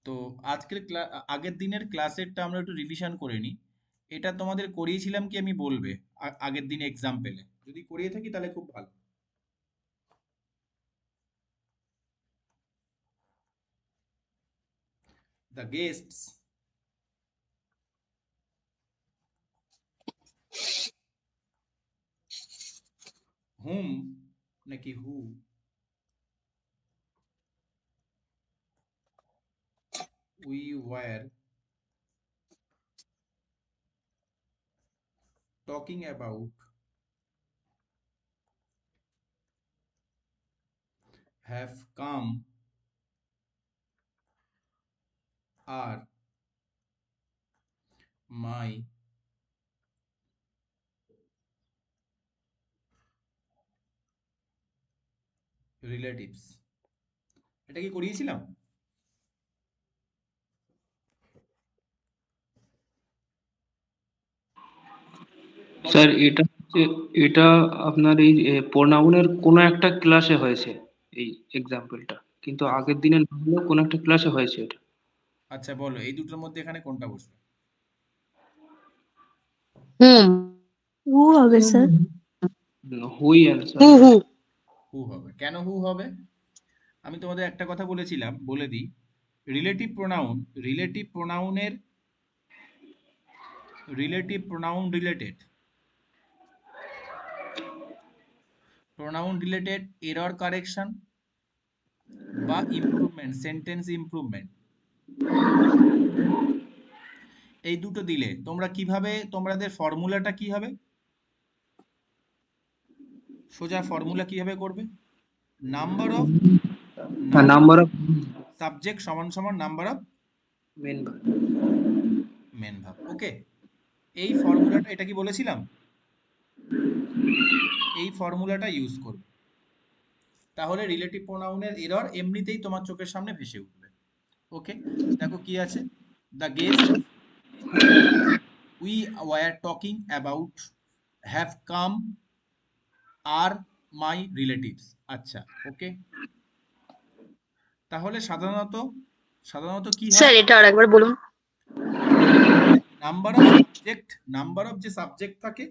তো আগের দিনের ক্লাসেরটা আমরা একটু রিভিশন করে নিই। এটা তোমাদের করিয়েছিলাম কি আমি বলবে আগের দিন এক্সাম পেলে, যদি করিয়ে থাকি তাহলে খুব ভালো। দ্য গেস্টস হুম নাকি who we were talking about have come are my relatives. এটা কি করিয়েছিলাম? বলো। স্যার এটা আপনার এই প্রোনাউনের কোনো একটা ক্লাসে হয়েছে এই এক্সাম্পলটা, কিন্তু আচ্ছা আগের দিনে না হলেও কোনো একটা ক্লাসে হয়েছে এটা। আচ্ছা, বলো এই দুটোর মধ্যে এখানে কোনটা বসবে? হুম হু হবে স্যার। হুই হু অ্যান্সার। হু হু হবে। কেন হু হবে? আমি তোমাদের একটা কথা বলেছিলাম, বলে দিই। রিলেটিভ প্রোনাউন, রিলেটিভ প্রোনাউনের relative pronoun related, pronoun related error correction বা ইমপ্রুভমেন্ট, সেন্টেন্স ইমপ্রুভমেন্ট, এই দুটো দিলে তোমরা কিভাবে, তোমাদের ফর্মুলাটা কি হবে? সোজা ফর্মুলা কিভাবে করবে? Number of number number of of subject সমান সমান number of main. Main verb. Okay, এই ফর্মুলাটা, এটা কি বলেছিলাম? এই ফর্মুলাটা ইউজ করবে, তাহলে রিলেটিভ প্রোনাউনের এরর এমনিতেই তোমার চোখের সামনে ভেসে উঠবে। ওকে, দেখো কি আছে। The guest whom we were talking about have come are my relatives. আচ্ছা, ওকে। তাহলে সাধারণত সাধারণত কি হয়? স্যার এটা আরেকবার বলুন। Number of subject, number of যে সাবজেক্ট থাকে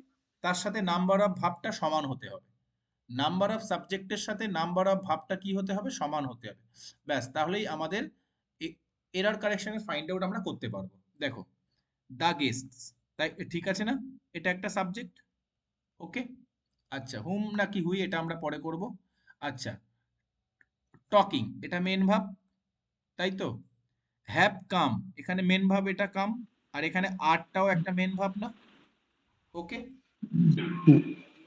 তার সাথে নাম্বার অফ ভাবটা সমান হতে হবে। নাম্বার অফ সাবজেক্টের সাথে নাম্বার অফ ভাবটা কি হতে হবে? সমান হতে হবে। ব্যাস, তাহলেই আমাদের এরর কারেকশনের ফাইন্ড আউট আমরা করতে পারবো। দেখো, দ্য গেস্টস, তাই ঠিক আছে না? এটা একটা সাবজেক্ট। ওকে, আচ্ছা, হুম নাকি হুই এটা আমরা পরে করব। আচ্ছা, টকিং এটা মেন ভাব, তাই তো? হ্যাভ কাম, এখানে মেন ভাব এটা কাম, আর এখানে আরটাও একটা মেন ভাব না? ওকে,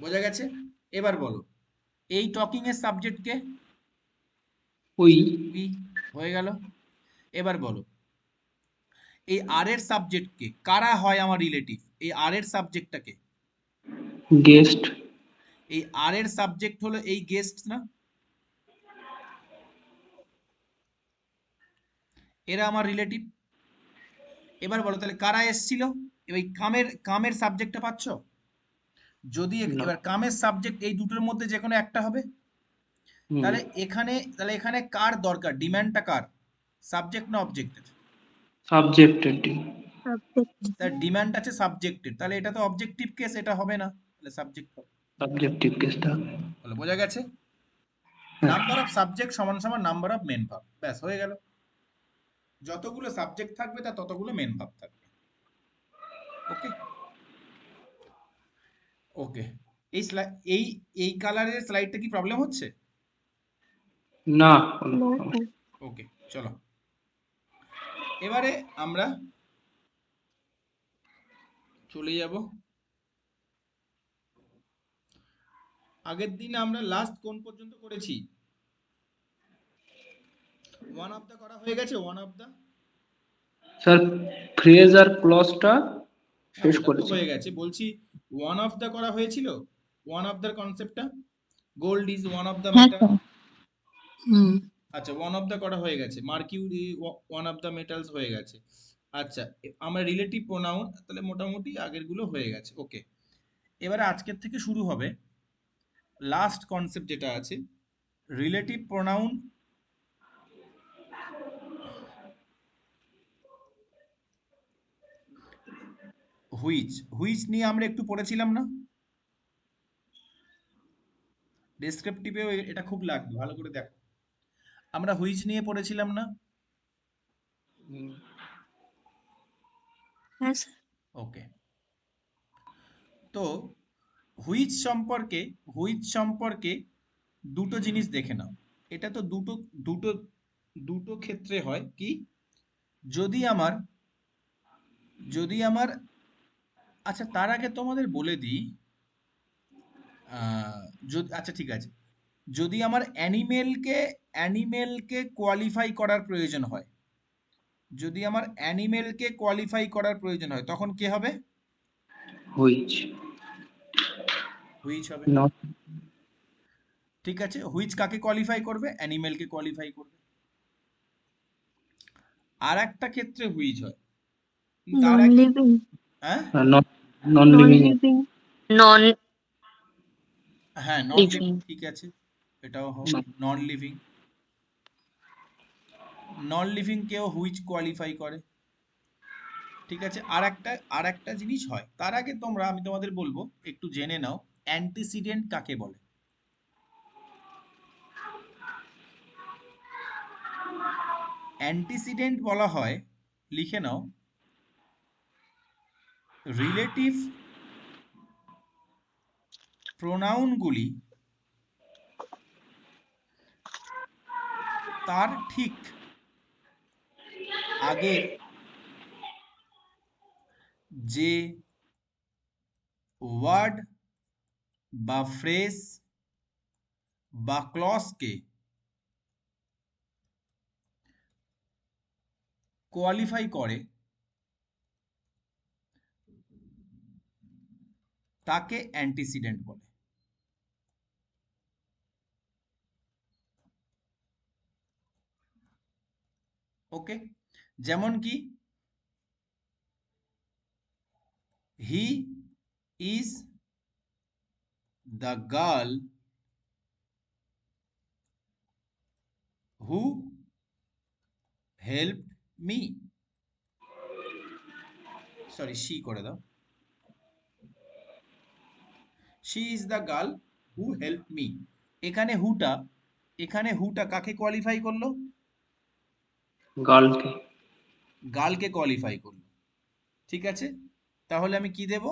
বোঝা গেছে? এবার বলো, এই টকিং এর সাবজেক্ট কে? ওই উই, হয়ে গেল। এবার বলো, এই আর এর সাবজেক্ট কে? কারা হয় আমার রিলেটিভ? এই আর এর সাবজেক্টটা কে? গেস্ট। এই আর এর সাবজেক্ট হলো এই গেস্ট না? এরা আমার রিলেটিভ। এবার বলো তাহলে কারা এসছিল? এই কামের সাবজেক্টটা পাচ্ছ? যদি না। এবার কামের সাবজেক্ট এই দুটোর মধ্যে যে কোনো একটা হবে, হুম। তাহলে এখানে কার দরকার? ডিমান্ডটা কার? সাবজেক্ট না অবজেক্টের? সাবজেক্টেড। তার ডিমান্ড আছে সাবজেক্টের, তাহলে এটা তো অবজেক্টিভ কেস, এটা হবে না, তাহলে সাবজেক্ট হবে। সাবজেক্টিভ কেসটা। বলো, বোঝা গেছে? হ্যাঁ। নাম্বার অফ সাবজেক্ট সমান সমান নাম্বার অফ মেন ভার্ব, ব্যাস হয়ে গেল। যতগুলো সাবজেক্ট থাকবে তার ততগুলো মেন ভার্ব থাকবে। ওকে, ওকে। এই এই কালারের স্লাইডটা কি প্রবলেম হচ্ছে? না। ওকে, চলো এবারে আমরা চলে যাব। আগের দিন আমরা লাস্ট কোন পর্যন্ত করেছি? ওয়ান অফ দা করা হয়ে গেছে, one of the. Sir phrase আর ক্লজটা হ্যাঁ, শেষ ওটা তো করেছি। হয়ে গেছে, বলছি ওয়ান অফ দা করা হয়েছিল। ওয়ান অফ দার কনসেপ্টটা, gold is one of the হ্যাঁ মেটাল। স্যার। হুম আচ্ছা, ওয়ান অফ দা করা হয়ে গেছে, mercury one of the metals হয়ে গেছে। আচ্ছা, আমরা রিলেটিভ প্রোনাউন তাহলে মোটামুটি আগের গুলো হয়ে গেছে। ওকে, এবারে আজকের থেকে শুরু হবে লাস্ট কনসেপ্ট যেটা আছে, রিলেটিভ প্রোনাউন হুইচ নিয়ে আমরা একটু পড়েছিলাম না? ডেসক্রিপটিভেও এটা খুব লাগবে, ভালো করে দেখো। আমরা হুইচ নিয়ে পড়েছিলাম না? হ্যাঁ স্যার। ওকে, তো হুইচ সম্পর্কে দুটো জিনিস দেখে নাও। এটা তো দুটো দুটো ক্ষেত্রে হয় কি, যদি আমার যদি আমার আচ্ছা তার আগে তোমাদের বলে দিই, আচ্ছা ঠিক আছে, যদি আমার অ্যানিমেলকে কোয়ালিফাই করার প্রয়োজন হয়, যদি আমার অ্যানিমেলকে কোয়ালিফাই করার প্রয়োজন হয়, তখন কে হবে? হুইচ। হুইচ হবে। নট। ঠিক আছে, হুইচ কাকে কোয়ালিফাই করবে? অ্যানিমেলকে কোয়ালিফাই করবে। আর একটা ক্ষেত্রে হুইচ হয়, তার নন আগে লিভিং। হ্যাঁ not. Non non living. Living. Non হ্যাঁ নন লিভিং, লিভিং। ঠিক আছে, এটাও হবে নন লিভিং। নন লিভিং কেও হুইচ কোয়ালিফাই করে। ঠিক আছে, আর একটা জিনিস হয়, তার আগে আমি তোমাদের বলবো একটু জেনে নাও অ্যান্টিসিডেন্ট কাকে বলে। অ্যান্টিসিডেন্ট বলা হয়, লিখে নাও, রিলেটিভ প্রোনাউনগুলি তার ঠিক আগের যে ওয়ার্ড বা ফ্রেজ বা ক্লজকে কোয়ালিফাই করে তাকে অ্যান্টিসিডেন্ট বলে। ওকে, যেমন কি, he is the girl who helped me, sorry she করে দাও, she is the girl who helped me. এখানে হুটা কাকে কোয়ালিফাই করলো? গার্লকে। গার্লকে কোয়ালিফাই করলো। ঠিক আছে, তাহলে আমি কি দেব?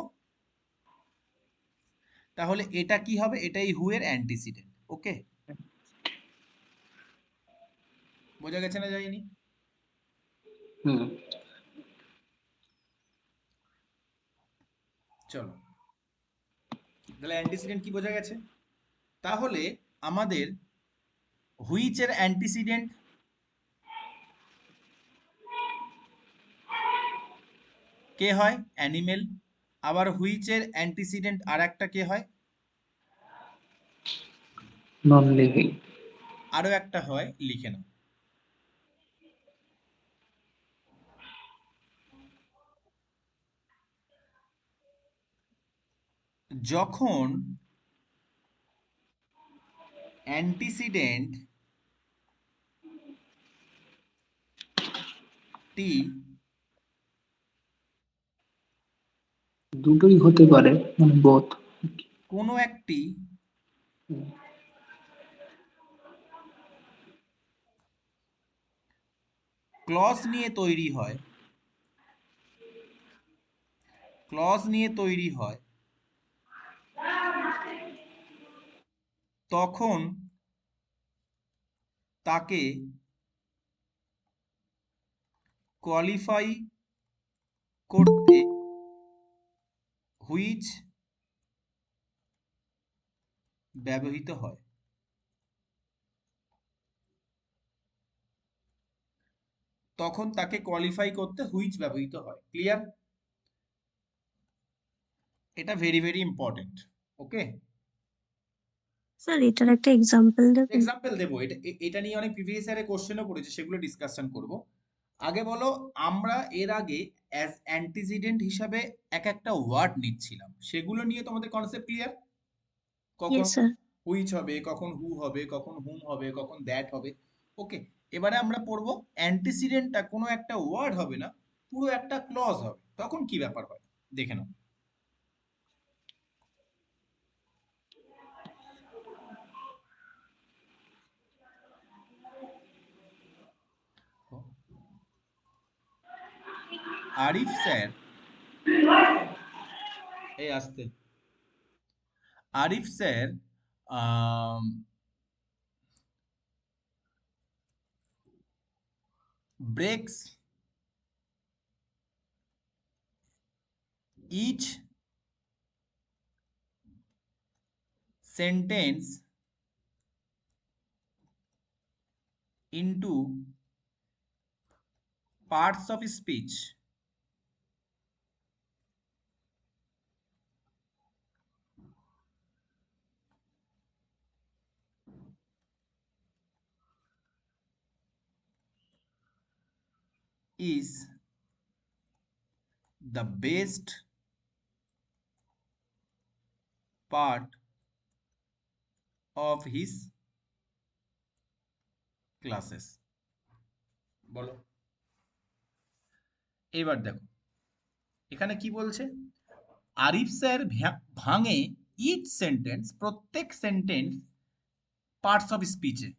তাহলে এটা কি হবে? এটাই হু এর অ্যান্টিসিডেন্ট। ওকে, বোঝা গেছে না যায়নি? হুম। চলো, তাহলে অ্যান্টিসিডেন্ট কি বোঝা গেছে। তাহলে আমাদের হুইচের অ্যান্টিসিডেন্ট কে হয়? অ্যানিমেল। আবার হুইচের অ্যান্টিসিডেন্ট আর একটা কে হয়? Non living. আরো একটা হয়, লিখে নাও। যখন অ্যান্টিসিডেন্ট টি দুটোই হতে পারে, মানে বোথ। কোনো একটি ক্লজ নিয়ে তৈরি হয়, তখন তাকে কোয়ালিফাই করতে হুইচ ব্যবহৃত হয়। তখন তাকে কোয়ালিফাই করতে হুইচ ব্যবহৃত হয়। ক্লিয়ার? এটা ভেরি ভেরি ইম্পর্টেন্ট। ওকে, স্যার এটার একটা এক্সাম্পল দেবেন? এক্সাম্পল দেবো, এটা নিয়ে অনেক প্রিভিয়াস ইয়ারে কোশ্চেনও পড়েছে, সেগুলো ডিসকাশন করব। আগে বলো, আমরা এর আগে অ্যাজ অ্যান্টিসিডেন্ট হিসাবে এক একটা ওয়ার্ড নিচ্ছিলাম, সেগুলো নিয়ে তোমাদের কনসেপ্ট ক্লিয়ার? কখন ইয়েস স্যার। হুইচ হবে, কখন হু হবে, কখন হুম হবে, কখন দ্যাট হবে। ওকে, এবারে আমরা পড়বো অ্যান্টিসিডেন্টটা কোনো একটা ওয়ার্ড হবে না, পুরো একটা ক্লজ হবে, তখন কি ব্যাপার হয়। দেখে নাও। আরিফ স্যার, এই আসতে, Arif sir breaks each sentence into parts of speech is the best part of his classes. বলো, এবার দেখো এখানে কি বলছে, আরিফ স্যার ভাঙে ইচ সেন্টেন্স, প্রত্যেক সেন্টেন্স পার্টস অফ স্পিচে।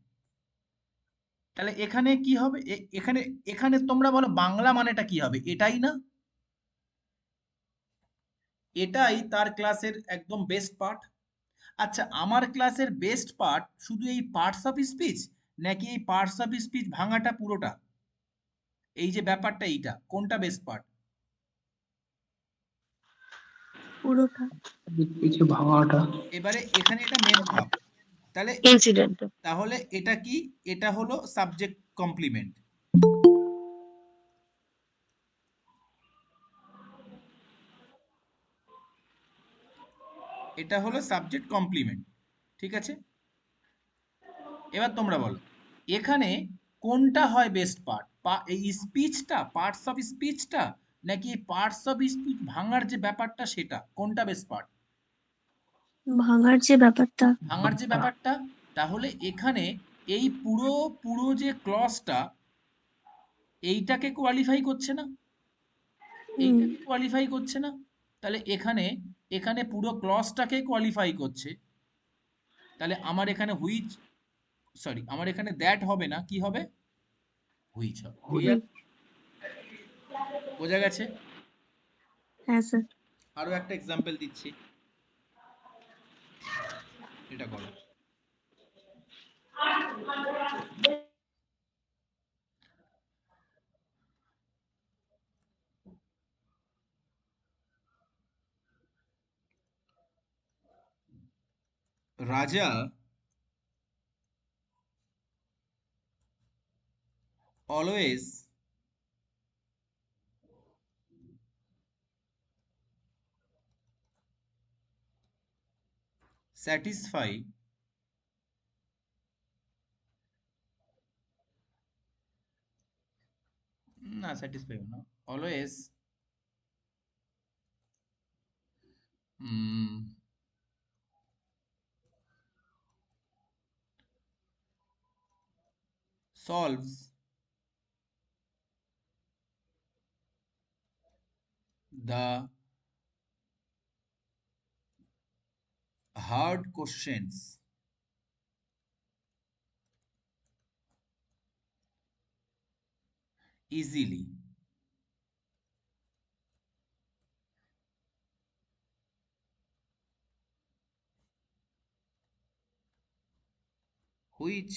তাহলে এখানে কি হবে, এখানে এখানে তোমরা বলো বাংলা মানেটা কি হবে, এটাই না, এটাই তার ক্লাসের একদম বেস্ট পার্ট। আচ্ছা, আমার ক্লাসের বেস্ট পার্ট শুধু এই পার্টস অফ স্পিচ, নাকি এই পার্টস অফ স্পিচ ভাঙাটা পুরোটা, এই যে ব্যাপারটা, এইটা কোনটা বেস্ট পার্ট? পুরোটা। কিছু ভাঙাটা। এবারে এখানে এটা মেন ভাব, তাহলে ইনসিডেন্ট। তাহলে এটা কি, এটা হলো সাবজেক্ট কমপ্লিমেন্ট। এটা হলো সাবজেক্ট কমপ্লিমেন্ট, ঠিক আছে। এবার তোমরা বলো এখানে কোনটা হয় বেস্ট পার্ট, এই স্পিচটা, পার্টস অফ স্পিচটা, নাকি পার্টস অফ স্পিচ ভাঙার যে ব্যাপারটা সেটা, কোনটা বেস্ট পার্ট? ভাঙার যে ব্যাপারটা। ভাঙার যে ব্যাপারটা। তাহলে এখানে এই পুরো পুরো যে ক্লজটা, এইটাকে কোয়ালিফাই করছে না, এইটাকে কোয়ালিফাই করছে না। তাহলে এখানে এখানে পুরো ক্লজটাকে কোয়ালিফাই করছে। তাহলে আমার এখানে হুইচ, সরি, আমার এখানে দ্যাট হবে না, কি হবে, হুইচ হবে। ক্লিয়ার? বোঝা গেছে? হ্যাঁ স্যার। আরো একটা এক্সাম্পল দিচ্ছি, এটা করো। রাজা always satisfy না, স্যাটিসফাই না, always solves the hard questions easily, which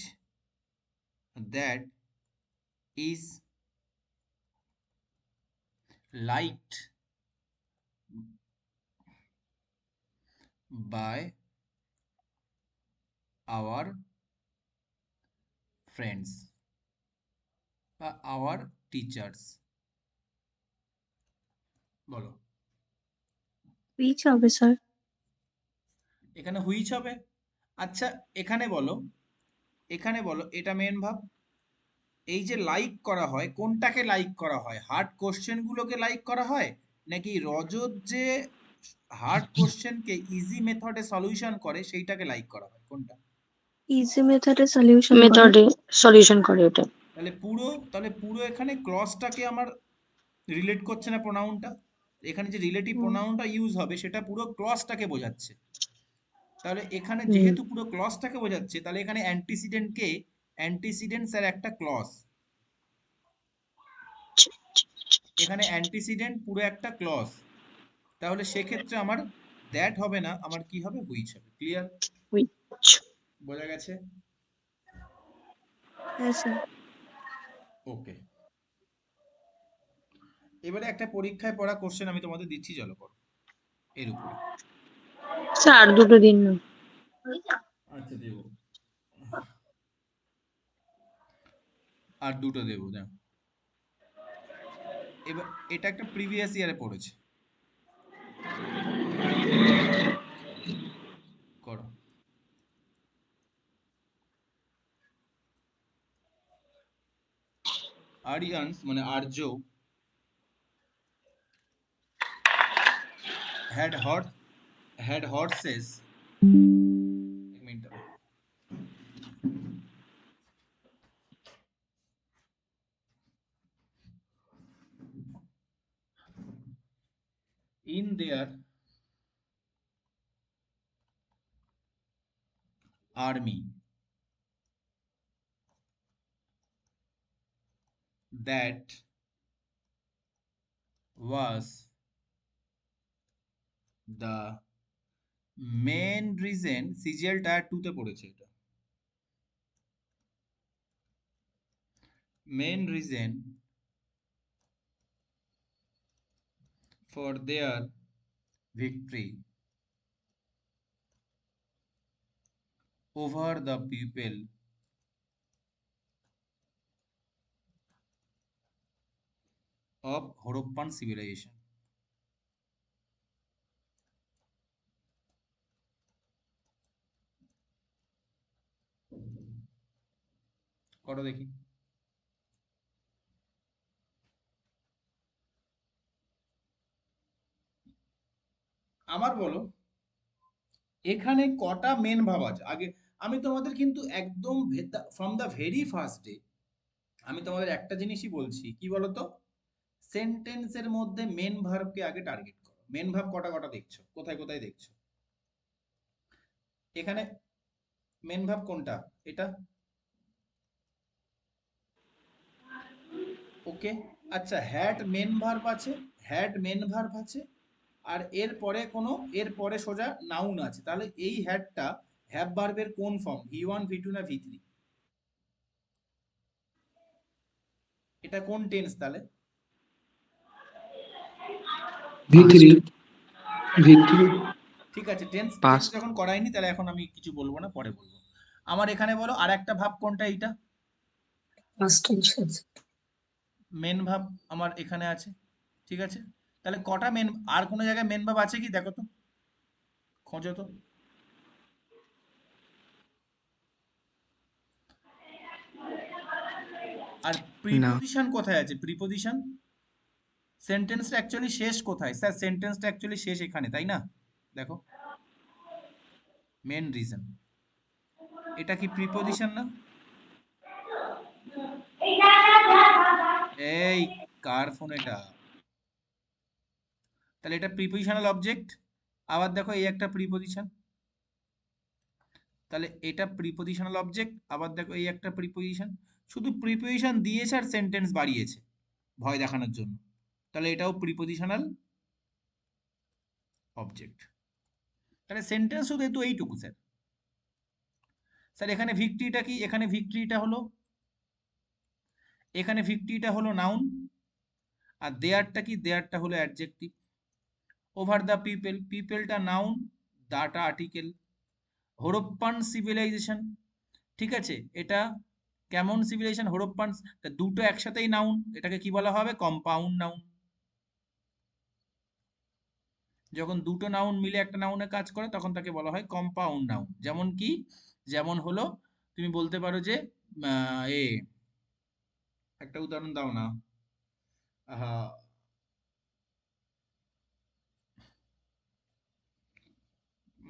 that is liked by our friends বা our teachers। বলো, হুইচ হবে স্যার। এখানে হুইচ হবে। আচ্ছা, এখানে বলো, এখানে বলো এটা মেন ভাব, এই যে লাইক করা হয়, কোনটাকে লাইক করা হয়, হার্ড কোশ্চেন গুলোকে লাইক করা হয়, নাকি রজত যে হার্ড কোশ্চেনকে ইজি মেথডে সলিউশন করে সেইটাকে লাইক করা হয়, কোনটা? ইজি মেথডে সলিউশন করে এটা। তাহলে পুরো এখানে ক্লজটাকে আমার রিলেট করছে না প্রোনাউনটা, এখানে যে রিলেটিভ হুম প্রোনাউনটা ইউজ হবে সেটা পুরো ক্লজটাকে বোঝাচ্ছে। তাহলে এখানে হুম যেহেতু পুরো ক্লজটাকে বোঝাচ্ছে, তাহলে এখানে অ্যান্টিসিডেন্ট স্যার একটা ক্লজ, এখানে অ্যান্টিসিডেন্ট পুরো একটা ক্লজ। তাহলে সেক্ষেত্রে আমার দ্যাট হবে না, আমার কি হবে, হুইচ হবে। ক্লিয়ার? which বোঝা গেছে? হ্যাঁ স্যার ওকে, এবারে একটা পরীক্ষায় পড়া কোশ্চেন আমি তোমাদের দিচ্ছি, চলো করো এর উপরে। স্যার আর দুটো দিন না আচ্ছা দেবো, আর দুটো দেবো, দাও। এবার এটা একটা প্রিভিয়াস ইয়ারে পড়েছে, করো। আরিয়ান্স মানে আর্য had hot had horses, এক মিনিট দাঁড়াও। in their army that was the main reason, CGL tyre 2 তে পড়েছে এটা, main reason for their victory over the people of Harappan civilization। করো দেখি। আমার বলো, এখানে কটা মেন ভাব আছে আগে। আমি তোমাদের কিন্তু একদম from the very first day আমি তোমাদের একটা জিনিসই বলছি, কি বলতো, সেন্টেন্সের মধ্যে মেন ভার্বকে আগে টার্গেট করো। মেন ভার্ব কটা কটা দেখছো, কোথায় কোথায় দেখছো? এখানে মেন ভার্ব কোনটা, এটা, ওকে। আচ্ছা, হ্যাড মেন ভার্ব আছে, আর এর পরে সোজা নাউন আছে। তাহলে এই হ্যাডটা হ্যাভ ভার্বের কোন ফর্ম, V1 V2 না V3? এটা কোন টেন্স তাহলে? V3 V3 ঠিক আছে, টেন্স টেন্স past যখন করাইনি তাহলে এখন আমি কিছু বলবো না, পরে বলবো। আমার এখানে বলো আর একটা ভাব কোনটা, এইটা past tense মেন ভাব আমার এখানে আছে, ঠিক আছে। তাহলে কটা মেন, আর কোনো জায়গায় মেন ভাব আছে কি দেখো তো, খোঁজো তো। আর না প্রিপোজিশন কোথায় আছে, প্রিপোজিশন? সেন্টেন্সটা অ্যাকচুয়ালি শেষ কোথায় স্যার? সেন্টেন্সটা অ্যাকচুয়ালি শেষ এখানে, তাই না? দেখো, মেন রিজন, এটা কি প্রিপোজিশন না? এই, কার ফোন এটা? তাহলে এটা প্রিপোজিশনাল অবজেক্ট। আবার দেখো এই একটা প্রিপোজিশন, তাহলে এটা প্রিপোজিশনাল অবজেক্ট। আবার দেখো এই একটা প্রিপোজিশন, শুধু প্রিপোজিশন দিয়েছে আর সেন্টেন্স বাড়িয়েছে ভয় দেখানোর জন্য, তাহলে এটাও প্রিপোজিশনাল অবজেক্ট। তাহলে সেন্টেন্স শুধু তো এইটুকু স্যার। স্যার এখানে ভিক্টরিটা কি, এখানে ভিক্টরিটা হলো নাউন, আর দেয়ারটা কি, দেয়ারটা হলো অ্যাডজেক্টিভ। ওভার দ্য পিপল, পিপলটা নাউন, দাটা আর্টিকেল। হরপ্পান সিভিলাইজেশন, ঠিক আছে, এটা কেমন সিভিলাইজেশন, হরপ্পান, দুটো একসাথেই নাউন, এটাকে কি বলা হবে, কম্পাউন্ড নাউন। যখন দুটো নাউন মিলে একটা নাউনে কাজ করে তখন তাকে বলা হয় কম্পাউন্ড নাউন। যেমন কি, যেমন হলো, তুমি বলতে পারো যে একটা উদাহরণ দাও না, আহা,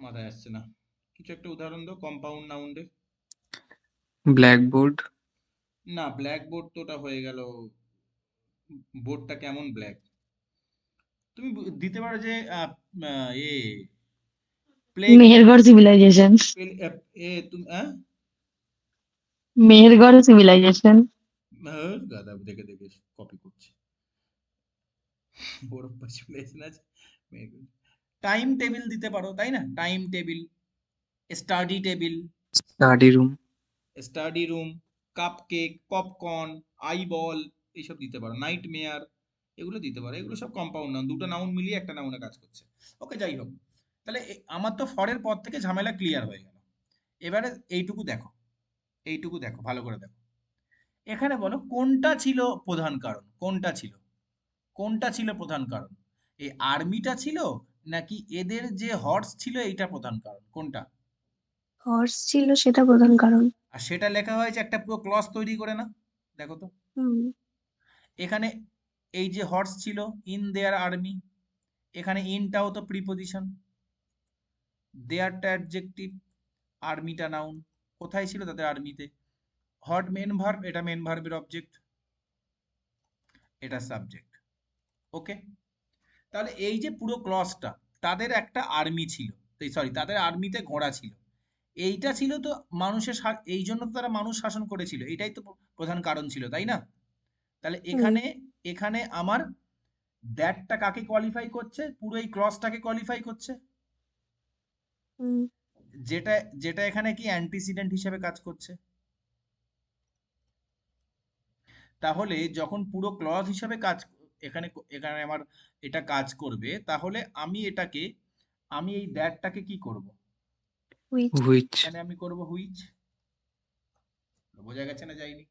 মাথায় আসছে না, কিছু একটা উদাহরণ দাও কম্পাউন্ড নাউনের। blackboard না, ব্ল্যাক বোর্ড তো ওটা হয়ে গেল, বোর্ডটা কেমন ব্ল্যাক? তুমি দিতে পারো যে এ প্লেগ মেহেরগড় সিভিলাইজেশন। এ তুমি মেহেরগড় সিভিলাইজেশন। গাদা দেখে দেখে কপি করছে। হরপ্পা সিভিলাইজেশন আছে। টাইম টেবিল দিতে পারো, তাই না? Time table, study table, study room. Study room, cupcake, popcorn, eyeball, এইসব দিতে পারো। নাইট মেয়ার, এগুলো দিতে পারো। এগুলো সব কম্পাউন্ড নাউন, দুটো নাউন মিলিয়ে একটা নাউনে কাজ করছে। ওকে, যাই হোক, তাহলে আমার তো ফরের পর থেকে ঝামেলা ক্লিয়ার হয়ে গেল। এবারে এইটুকু দেখো, এইটুকু দেখো, ভালো করে দেখো। এখানে বলো কোনটা ছিল প্রধান কারণ, কোনটা ছিল, কোনটা ছিল প্রধান কারণ? এই আর্মিটা ছিল, নাকি এদের যে হর্স ছিল এইটা প্রধান কারণ? কোনটা? হর্স ছিল, সেটা প্রধান কারণ। আর সেটা লেখা হয়েছে একটা পুরো ক্লজ তৈরি করে, না? দেখো তো, হুম। এখানে এই যে হর্স ছিল, ইন দেয়ার আর্মি, এখানে ইনটাও তো প্রিপোজিশন, দেয়ারটা অ্যাডজেক্টিভ, আর্মিটা নাউন। কোথায় ছিল? তাদের আর্মিতে। হট মেন ভার্ব, এটা মেন ভার্বের অবজেক্ট, এটা সাবজেক্ট। ওকে, তাহলে এই যে পুরো ক্লজটা, তাদের একটা আর্মি ছিল, সরি, তাদের আর্মিতে ঘোড়া ছিল, এইটা ছিল তো মানুষের এই জন্য তো তারা মানুষ শাসন করেছিল, এটাই তো প্রধান কারণ ছিল, তাই না? তাহলে হুম। এখানে এখানে আমার দ্যাটটা কাকে কোয়ালিফাই করছে? পুরো এই ক্লজটাকে কোয়ালিফাই করছে, হুম। যেটা যেটা এখানে কি অ্যান্টিসিডেন্ট হিসেবে কাজ করছে। তাহলে যখন পুরো ক্লজ হিসেবে কাজ এখানে এখানে আমার এটা কাজ করবে, তাহলে আমি এটাকে, আমি এই দ্যাটটাকে কি করব? হুইচ। হুইচ। এখানে আমি করব হুইচ। বোঝা গেছে না? যায়নি?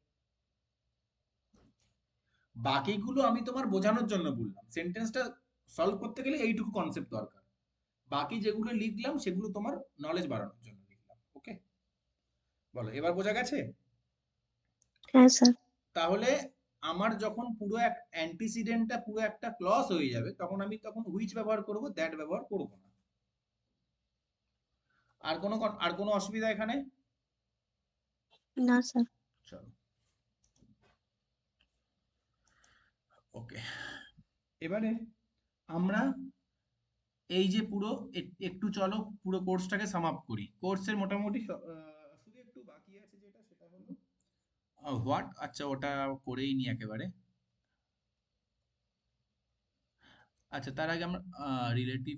বাকিগুলো আমি তোমার বোঝানোর জন্য বললাম, সেন্টেন্সটা সলভ করতে গেলে এইটুকু কনসেপ্ট দরকার। বাকি যেগুলো লিখলাম সেগুলো তোমার নলেজ বাড়ানোর জন্য লিখলাম। ওকে, বলো এবার বোঝা গেছে? হ্যাঁ স্যার। তাহলে আমার যখন পুরো এক অ্যান্টিসিডেন্টটা পুরো একটা ক্লজ হয়ে যাবে, তখন আমি তখন হুইচ ব্যবহার করব, দ্যাট ব্যবহার করব না। আর কোনো অসুবিধা এখানে? না স্যার। চলো, ওকে, এবারে আমরা এই যে পুরো একটু চলো পুরো কোর্সটাকে সাম আপ করি। কোর্সের মোটামুটি শুধু একটু বাকি আছে, যেটা সেটা হলো হোয়াট। আচ্ছা, ওটা করেই নি একেবারে। আচ্ছা, তার আগে আমরা রিলেটিভ,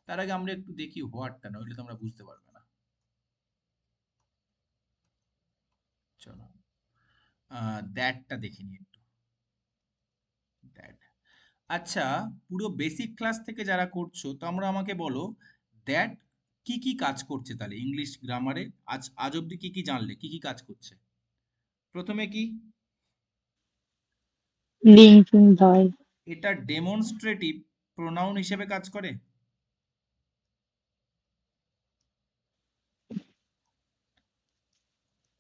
তার আগে আমরা একটু দেখি হোয়াটটা, নইলে তোমরা বুঝতে পারবে না। চলো দ্যাটটা দেখে নি একটু। দ্যাট, আচ্ছা, পুরো বেসিক ক্লাস থেকে যারা করছো, তোমরা আমাকে বলো দ্যাট কি কি কাজ করছে তাহলে ইংলিশ গ্রামারে। আজ অব্দি কি কি জানলে, কি কি কাজ করছে? প্রথমে কি? Linking verb. এটা ডেমনস্ট্রেটিভ প্রোনাউন হিসেবে কাজ করে।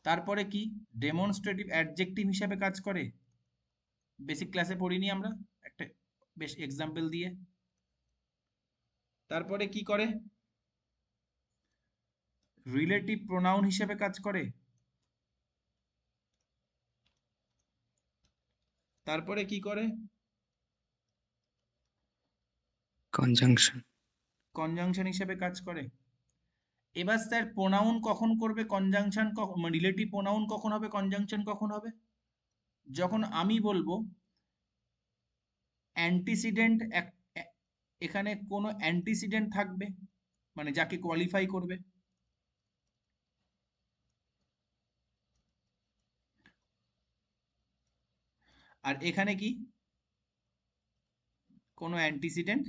তারপরে কি? ডেমনস্ট্রেটিভ অ্যাডজেক্টিভ হিসেবে কাজ করে। বেসিক ক্লাসে পড়িনি আমরা একটা বেশ এক্সাম্পল দিয়ে? তারপরে কি করে? রিলেটিভ প্রোনাউন হিসেবে কাজ করে। তারপরে কি করে? কনজাংশন। কনজাংশন হিসেবে কাজ করে। এবার স্যার প্রোনাউন কখন করবে কনজাংশন, রিলেটিভ প্রোনাউন কখন হবে, কনজাংশন কখন হবে? যখন আমি বলবো অ্যান্টিসিডেন্ট, এখানে কোনো অ্যান্টিসিডেন্ট থাকবে, মানে যাকে কোয়ালিফাই করবে। আর এখানে কি কোনো অ্যান্টিসিডেন্ট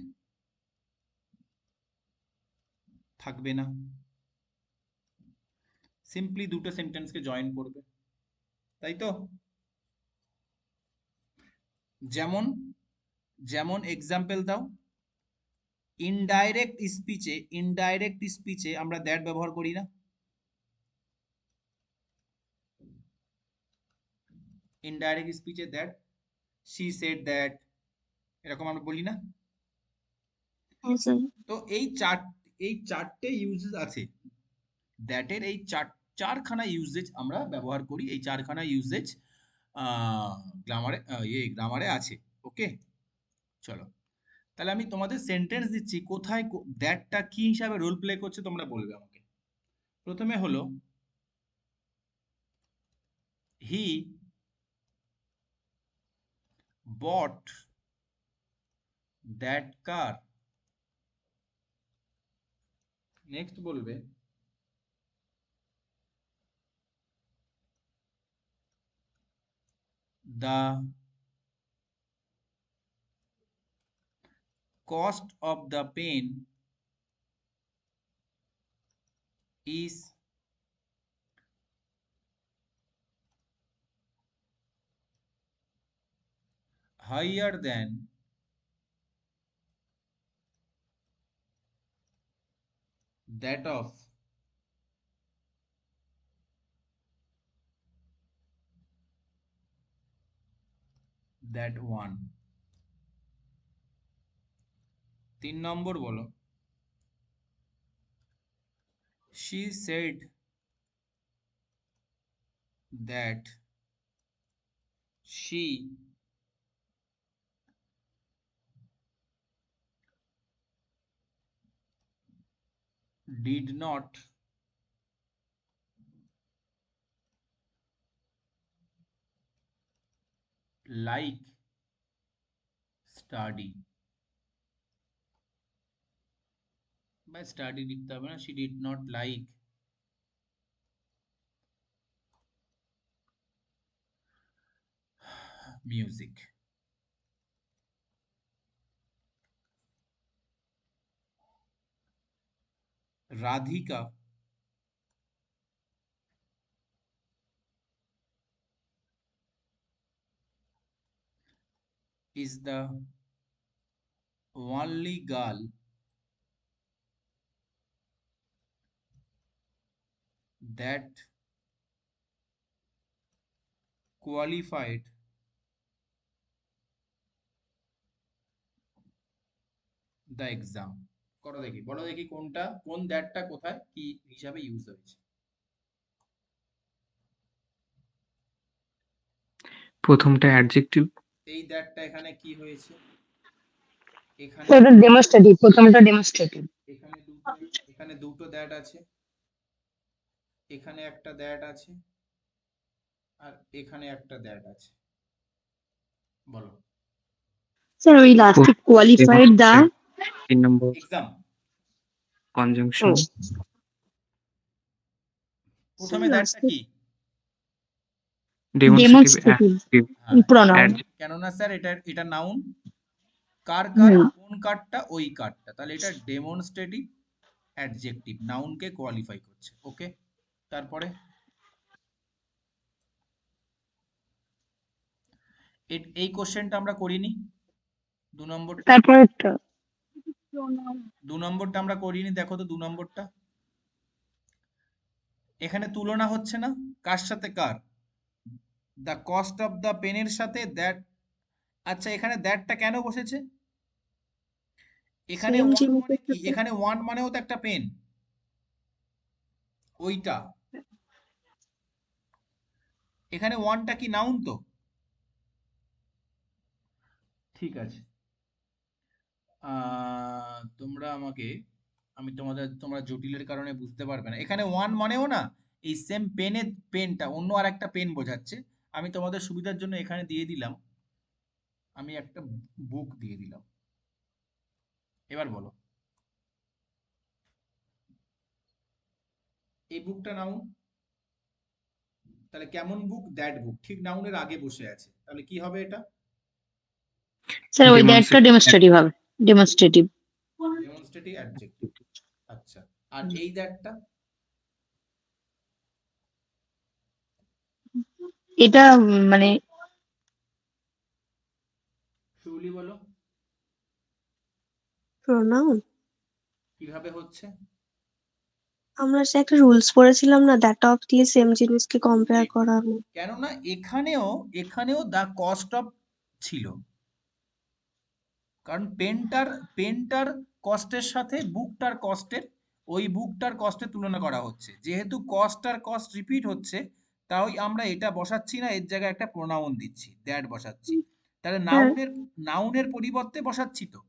থাকবে না, সিম্পলি দুটো সেন্টেন্সকে জয়েন করবে, তাই তো? যেমন যেমন এক্সাম্পল দাও। ইনডাইরেক্ট স্পিচে আমরা দ্যাট ব্যবহার করি না? ইনডাইরেক্ট স্পিচে দ্যাট, শি সেড দ্যাট, এরকম আমরা বলি না? হ্যাঁ স্যার। তো এই চারটে ইউজেস আছে দ্যাটের, এই চারখানা ইউজেজ আমরা ব্যবহার করি, এই চারখানা ইউজেজ গ্রামারে আছে। ওকে, চলো, তাহলে আমি তোমাদের সেন্টেন্স দিচ্ছি, কোথায় দ্যাটটা কি হিসাবে রোল প্লে করছে তোমরা বলবে আমাকে। প্রথমে হলো হি বট দ্যাট কার। নেক্সট বলবে the cost of the pen is higher than that of that one। 3 নম্বর বলো she said that she did not like study। বা স্টাডি লিখতে হবে না, she did not like music। Radhika is the only girl that qualified the exam। করো দেখি, বলো দেখি কোনটা, কোন দ্যাটটা কোথায় কি হিসাবে ইউজ হয়েছে। প্রথমটা অ্যাডজেক্টিভ। এই দ্যাটটা এখানে কি হয়েছে, এখানে স্যার ওটা ডেমনস্ট্রেটিভ, প্রথমটা ডেমনস্ট্রেটিভ। এখানে দুটো, এখানে দুটো দ্যাট আছে, এখানে একটা দ্যাট আছে, আর এখানে একটা দ্যাট আছে। বলো স্যার ওই লাস্টে কোয়ালিফাইড দা 3 নম্বর এক্সাম। কনজাংশন। প্রথমে দ্যাটটা কি, ডেমনস্ট্রেটিভ ডেমনস্ট্রেটিভ প্রোনাউন। কেননা স্যার এটা নাউন, কার কার, কোন কারটা, ওই কারটা, তাহলে এটা ডেমনস্ট্রেটিভ অ্যাডজেক্টিভ, নাউনকে কোয়ালিফাই করছে। ওকে, তারপরে এই কোশ্চেনটা আমরা করিনি, 2 নম্বরটা। তারপরে 2 নম্বরটা আমরা করিনি, দেখো তো 2 নম্বরটা। এখানে তুলনা হচ্ছে না, কার সাথে কার, দ্য কস্ট অফ দ্য পেনের সাথে দ্যাট। আচ্ছা, এখানে দ্যাটটা কেন বসেছে, এখানে সেম 1 জিনিসের মানে কি, সাথে এখানে 1 মানেও তো একটা পেন, ওইটা। এখানে 1টা কি নাউন তো, ঠিক আছে। তোমরা আমাকে, তোমরা জটিলের কারণে বুঝতে পারবে না, এখানে 1 মানেও না এই সেম পেনের, পেনটা অন্য আর একটা পেন বোঝাচ্ছে। আমি তোমাদের সুবিধার জন্য এখানে দিয়ে দিলাম, আমি একটা বুক দিয়ে দিলাম। এবার বলো, এই বুকটা নাউন, তাহলে কেমন বুক, দ্যাট বুক, ঠিক নাউনের আগে বসে আছে, তাহলে কি হবে এটা, স্যার ওই দ্যাটটা ডেমনস্ট্রেটিভ হবে, ডেমনস্ট্রেটিভ। Demonstrative adjective. আচ্ছা, আর এই দ্যাটটা, এটা মানে শিউলি বলো প্রোনাউন। কিভাবে হচ্ছে। আমরা যে একটা রুলস পড়েছিলাম না, দ্যাট অফ দিয়ে সেম জিনিসকে কম্পেয়ার করানো। কেননা এখানেও দ্য কস্ট অফ ছিল, কারণ পেনটার কস্টের সাথে বুকটার কস্টের তুলনা করা হচ্ছে, যেহেতু কস্ট আর কস্ট রিপিট হচ্ছে, তাই আমরা এটা বসাচ্ছি না, এর জায়গায় একটা প্রোনাউন দিচ্ছি, দ্যাট বসাচ্ছি। তাহলে হ্যাঁ নাউনের পরিবর্তে বসাচ্ছি তো,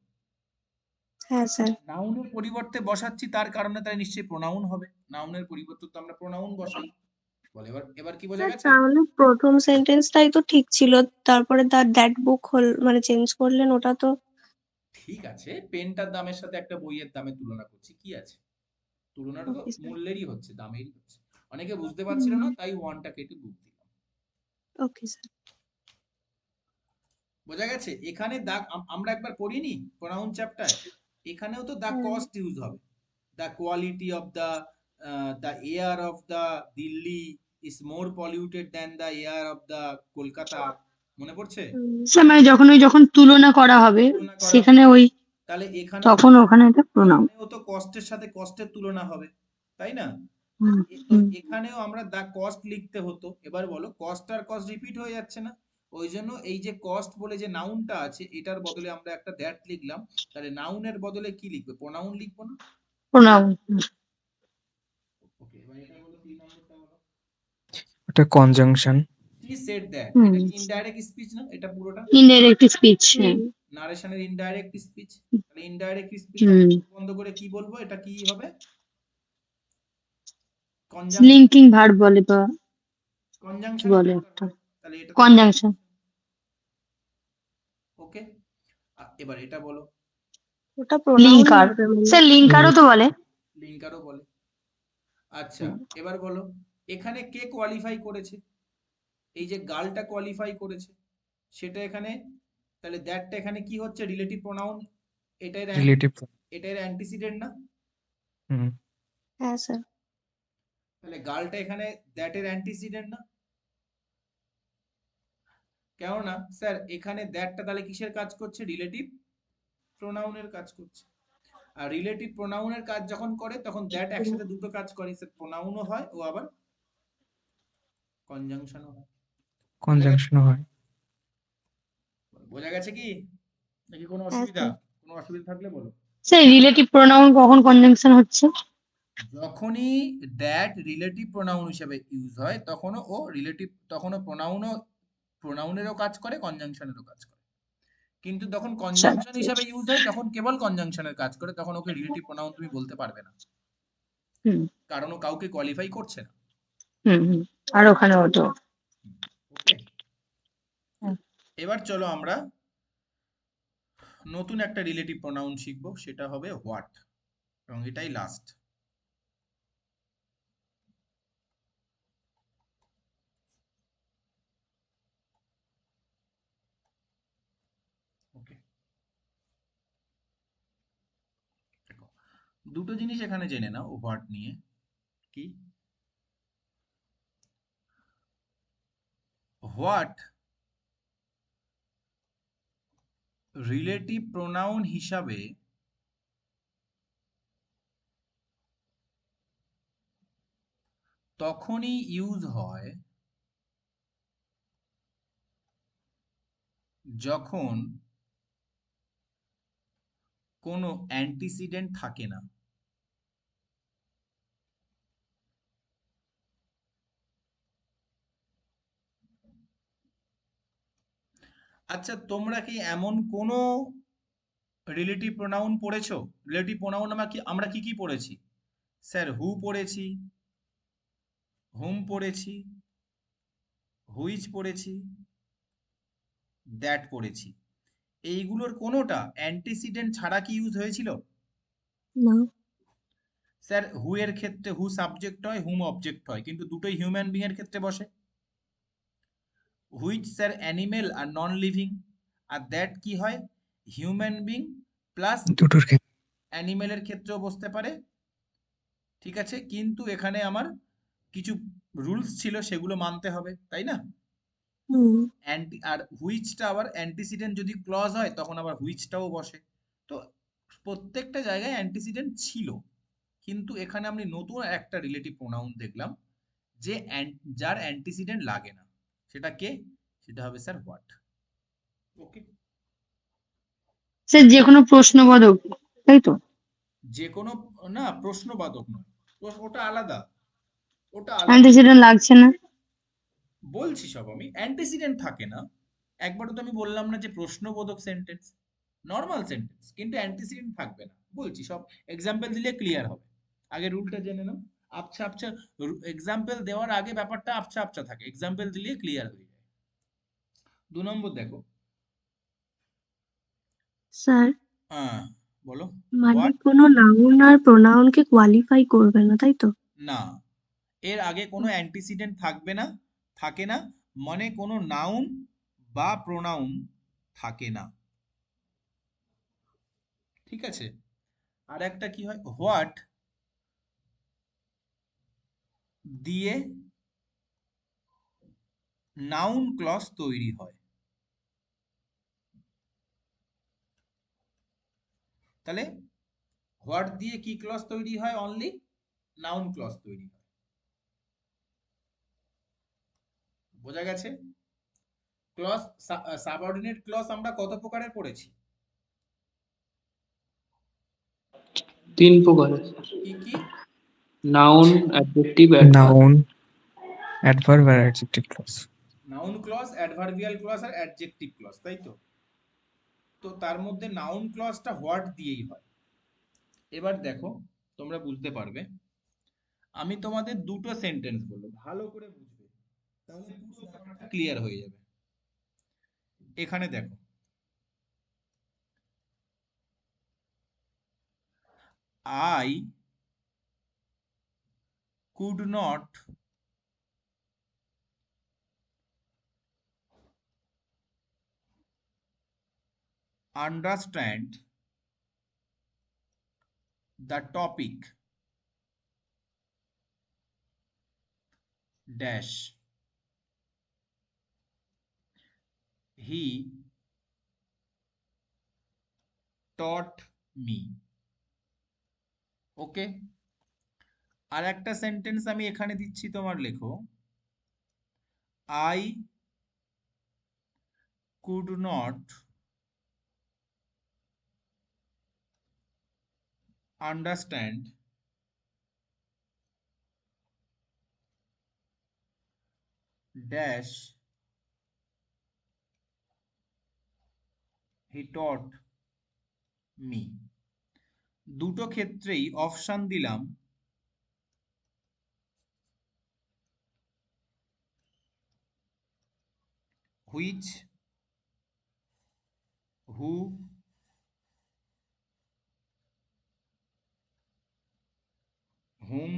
হ্যাঁ স্যার। নাউনের পরিবর্তে বসাচ্ছি তার কারণে তাই নিশ্চয়ই প্রোনাউন হবে, নাউনের পরিবর্তে তো আমরা প্রোনাউন বসাই। বলে এবার এবার কি বোঝা স্যার গেছে? তাহলে প্রথম সেন্টেন্সটাই তো ঠিক ছিল, তারপরে দ্যাট বুক মানে চেঞ্জ করলেন, ওটা তো ঠিক আছে, পেনটার দামের সাথে একটা বইয়ের দামের তুলনা করছি, কি আছে, তুলনাটা তো ওকে স্যার। মূল্যেরই হচ্ছে, দামেরই হচ্ছে। অনেকে বুঝতে পারছিল না তাই ওয়ানটা কেটে বুক দিলাম। Okay sir. বোঝা গেছে? এখানে দা আমরা একবার পড়িনি প্রোনাউন চ্যাপ্টার, এখানেও তো দা হ্যাঁ কস্ট ইউজ হবে। The quality of the air of the Delhi is more polluted than the air of the Kolkata. মনে পড়ছে? স্যার মানে যখন তুলনা করা হবে তুলনা করা সেখানে ওই তাহলে তখন ওখানে এটা প্রণাম। এখানেও তো কস্টের সাথে কস্টের তুলনা হবে, তাই না? হুম তো হুম এখানেও আমরা দা কস্ট লিখতে হতো, এবার বলো কস্ট আর কস্ট রিপিট হয়ে যাচ্ছে না, ওই জন্য এই যে কস্ট বলে যে নাউনটা আছে এটার বদলে আমরা একটা দ্যাট লিখলাম, তাহলে নাউনের বদলে কি লিখবে, প্রোনাউন লিখবো না? প্রণাম। ওকে, এবার এটা বলো 3 নম্বরটা বলো। ওটা কনজাংশন। She said that, হুম এটা কি ইনডাইরেক্ট স্পিচ না এটা পুরোটা? Indirect speech. হ্যাঁ নারেশনের ইনডাইরেক্ট স্পিচ, তাহলে ইনডাইরেক্ট স্পিচ হুম বন্ধ করে কি বলবো, এটা কি হবে, কনজাংশন। লিঙ্কিং ভার্ব বলে বা কি কনজাংশন বলে একটা তাহলে এটা কনজাংশন। ওকে। এবার এটা বলো, ওটা প্রোনাউন লিঙ্কার। হবে মানে। স্যার লিঙ্কারও তো বলে। লিঙ্কারও বলে। আচ্ছা এবার বলো, এখানে কে কোয়ালিফাই করেছে, এই যে গার্লটা কোয়ালিফাই করেছে, সেটা এখানে, তাহলে দ্যাটটা এখানে কি হচ্ছে, রিলেটিভ প্রোনাউন, এটার রিলেটিভ। এটার অ্যান্টিসিডেন্ট না? হুম। হ্যাঁ স্যার। তাহলে গার্লটা এখানে দ্যাটের অ্যান্টিসিডেন্ট না? কেননা স্যার এখানে দ্যাটটা তাহলে কিসের কাজ করছে, রিলেটিভ প্রোনাউনের কাজ করছে, আর রিলেটিভ প্রোনাউনের কাজ যখন করে তখন দ্যাট একসাথে দুটো কাজ করে, স্যার প্রোনাউনও হয় ও আবার কনজাংশনও হয়। কনজাংশনও হয়। বোঝা গেছে কি, নাকি কোনো হ্যাঁ অসুবিধা? স্যার। কোনো অসুবিধা থাকলে বলো। স্যার রিলেটিভ প্রোনাউন কখন কনজাংশন হচ্ছে? যখনই দ্যাট রিলেটিভ প্রোনাউন হিসেবে ইউজ হয় তখনও ও রিলেটিভ, তখনও প্রোনাউনেরও কাজ করে কনজাংশনেরও কাজ করে, কিন্তু যখন কনজাংশন হিসেবে ইউজ হয় তখন কেবল কনজাংশনের কাজ করে, তখন ওকে রিলেটিভ প্রোনাউন তুমি বলতে পারবে না, হুম কারণ ও কাউকে কোয়ালিফাই করছে না। হুম আর ওখানে ওটা ওকে, হুম। এবার চলো আমরা নতুন একটা রিলেটিভ প্রোনাউন শিখবো, সেটা হবে হোয়াট, এবং এটাই লাস্ট। ওকে, দেখো দুটো জিনিস এখানে জেনে নাও হোয়াট নিয়ে, কি হোয়াট রিলেটিভ প্রোনাউন হিসাবে তখনই ইউজ হয় যখন কোনো অ্যান্টিসিডেন্ট থাকে না। আচ্ছা তোমরা কি এমন কোনো রিলেটিভ প্রোনাউন পড়েছো, রিলেটিভ প্রোনাউন আমরা কি কি পড়েছি, স্যার হু পড়েছি, হুম পড়েছি, হুইচ পড়েছি, দ্যাট পড়েছি, এইগুলোর কোনোটা অ্যান্টিসিডেন্ট ছাড়া কি ইউজ হয়েছিল? না। স্যার হু এর ক্ষেত্রে হু সাবজেক্ট হয়, হুম অবজেক্ট হয়, কিন্তু দুটোই হিউম্যান বিং এর ক্ষেত্রে বসে। হুইচ স্যার অ্যানিমেল আর নন লিভিং, আর দ্যাট কি হয়, হিউম্যান বিং প্লাস দুটোর ক্ষেত্রে। অ্যানিমেলের ক্ষেত্রেও বসতে পারে, ঠিক আছে, কিন্তু এখানে আমার কিছু রুলস ছিল সেগুলো মানতে হবে, তাই না? হুম। আর হুইচটা আবার অ্যান্টিসিডেন্ট যদি ক্লজ হয় তখন আবার হুইচটাও বসে, তো প্রত্যেকটা জায়গায় অ্যান্টিসিডেন্ট ছিল, কিন্তু এখানে আমি নতুন একটা রিলেটিভ প্রোনাউন দেখলাম যে যার অ্যান্টিসিডেন্ট লাগে না, সেটা কে, সেটা হবে স্যার হোয়াট। ওকে, স্যার যে কোনো প্রশ্নবোধক তাই তো? যে কোনো, না প্রশ্নবাদক নয়, ওটা আলাদা, ওটা আলাদা অ্যান্টিসিডেন্ট লাগছে না? বলছি, সব আমি অ্যান্টিসিডেন্ট থাকে না, একবারও তো আমি বললাম না যে প্রশ্নবোধক সেন্টেন্স, নর্মাল সেন্টেন্স, কিন্তু অ্যান্টিসিডেন্ট থাকবে না। বলছি সব এক্সাম্পল দিলে ক্লিয়ার হবে। আগে রুলটা জেনে নাও। আবছা আবছা এক্সাম্পল দেওয়ার আগে ব্যাপারটা আবছা আবছা থাকে, এক্সাম্পল দিলে ক্লিয়ার হয়ে যায়। 2 নম্বর দেখো। স্যার, হ্যাঁ, বলো। মানে হোয়াট? কোনো নাউন আর প্রোনাউনকে কোয়ালিফাই করবে না, তাই তো? না, এর আগে কোনো অ্যান্টিসিডেন্ট থাকবে না, থাকে না, মানে কোনো নাউন বা প্রোনাউন থাকে না। ঠিক আছে? আর একটা কি হয়, হোয়াট দিয়ে নাউন ক্লজ তৈরি হয়। তাহলে হোয়াট দিয়ে কি ক্লজ তৈরি হয়? অনলি নাউন ক্লজ তৈরি হয়। বোঝা গেছে? ক্লজ, সাবঅর্ডিনেট ক্লজ আমরা কত প্রকারের পড়েছি? 3 প্রকারের। কি কি? Noun, adjective, adverb. Noun, adverb আর adjective clause. Noun clause, adverbial clause আর অ্যাডজেক্টিভ ক্লজ, তাই তো? তো তার মধ্যে নাউন ক্লজটা হোয়াট দিয়েই হয়। এবার দেখো, তোমরা বুঝতে পারবে। আমি তোমাদের দুটো সেন্টেন্স বলবো, ভালো করে বুঝবে, তাহলে পুরো ব্যাপারটা ক্লিয়ার হয়ে যাবে। এখানে দেখো, I could not understand the topic dash he taught me। ওকে, আর একটা সেন্টেন্স আমি এখানে দিচ্ছি, তোমার লেখো, I could not understand dash he taught me। দুটো ক্ষেত্রেই অপশন দিলাম হুইচ, হু, হুম,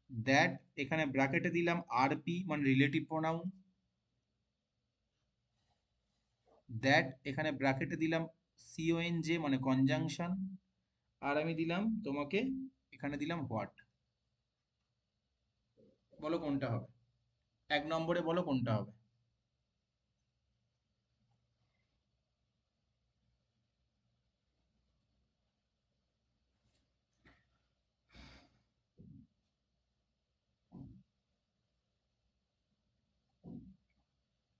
দ্যাট, এখানে ব্র্যাকেটে দিলাম আরপি মানে রিলেটিভ প্রোনাউন, দ্যাট এখানে ব্র্যাকেটে দিলাম সিওএনজে মানে কনজাংশন, আর আমি দিলাম তোমাকে এখানে দিলাম হোয়াট। বলো কোনটা হবে? 1 নম্বরে বলো কোনটা হবে?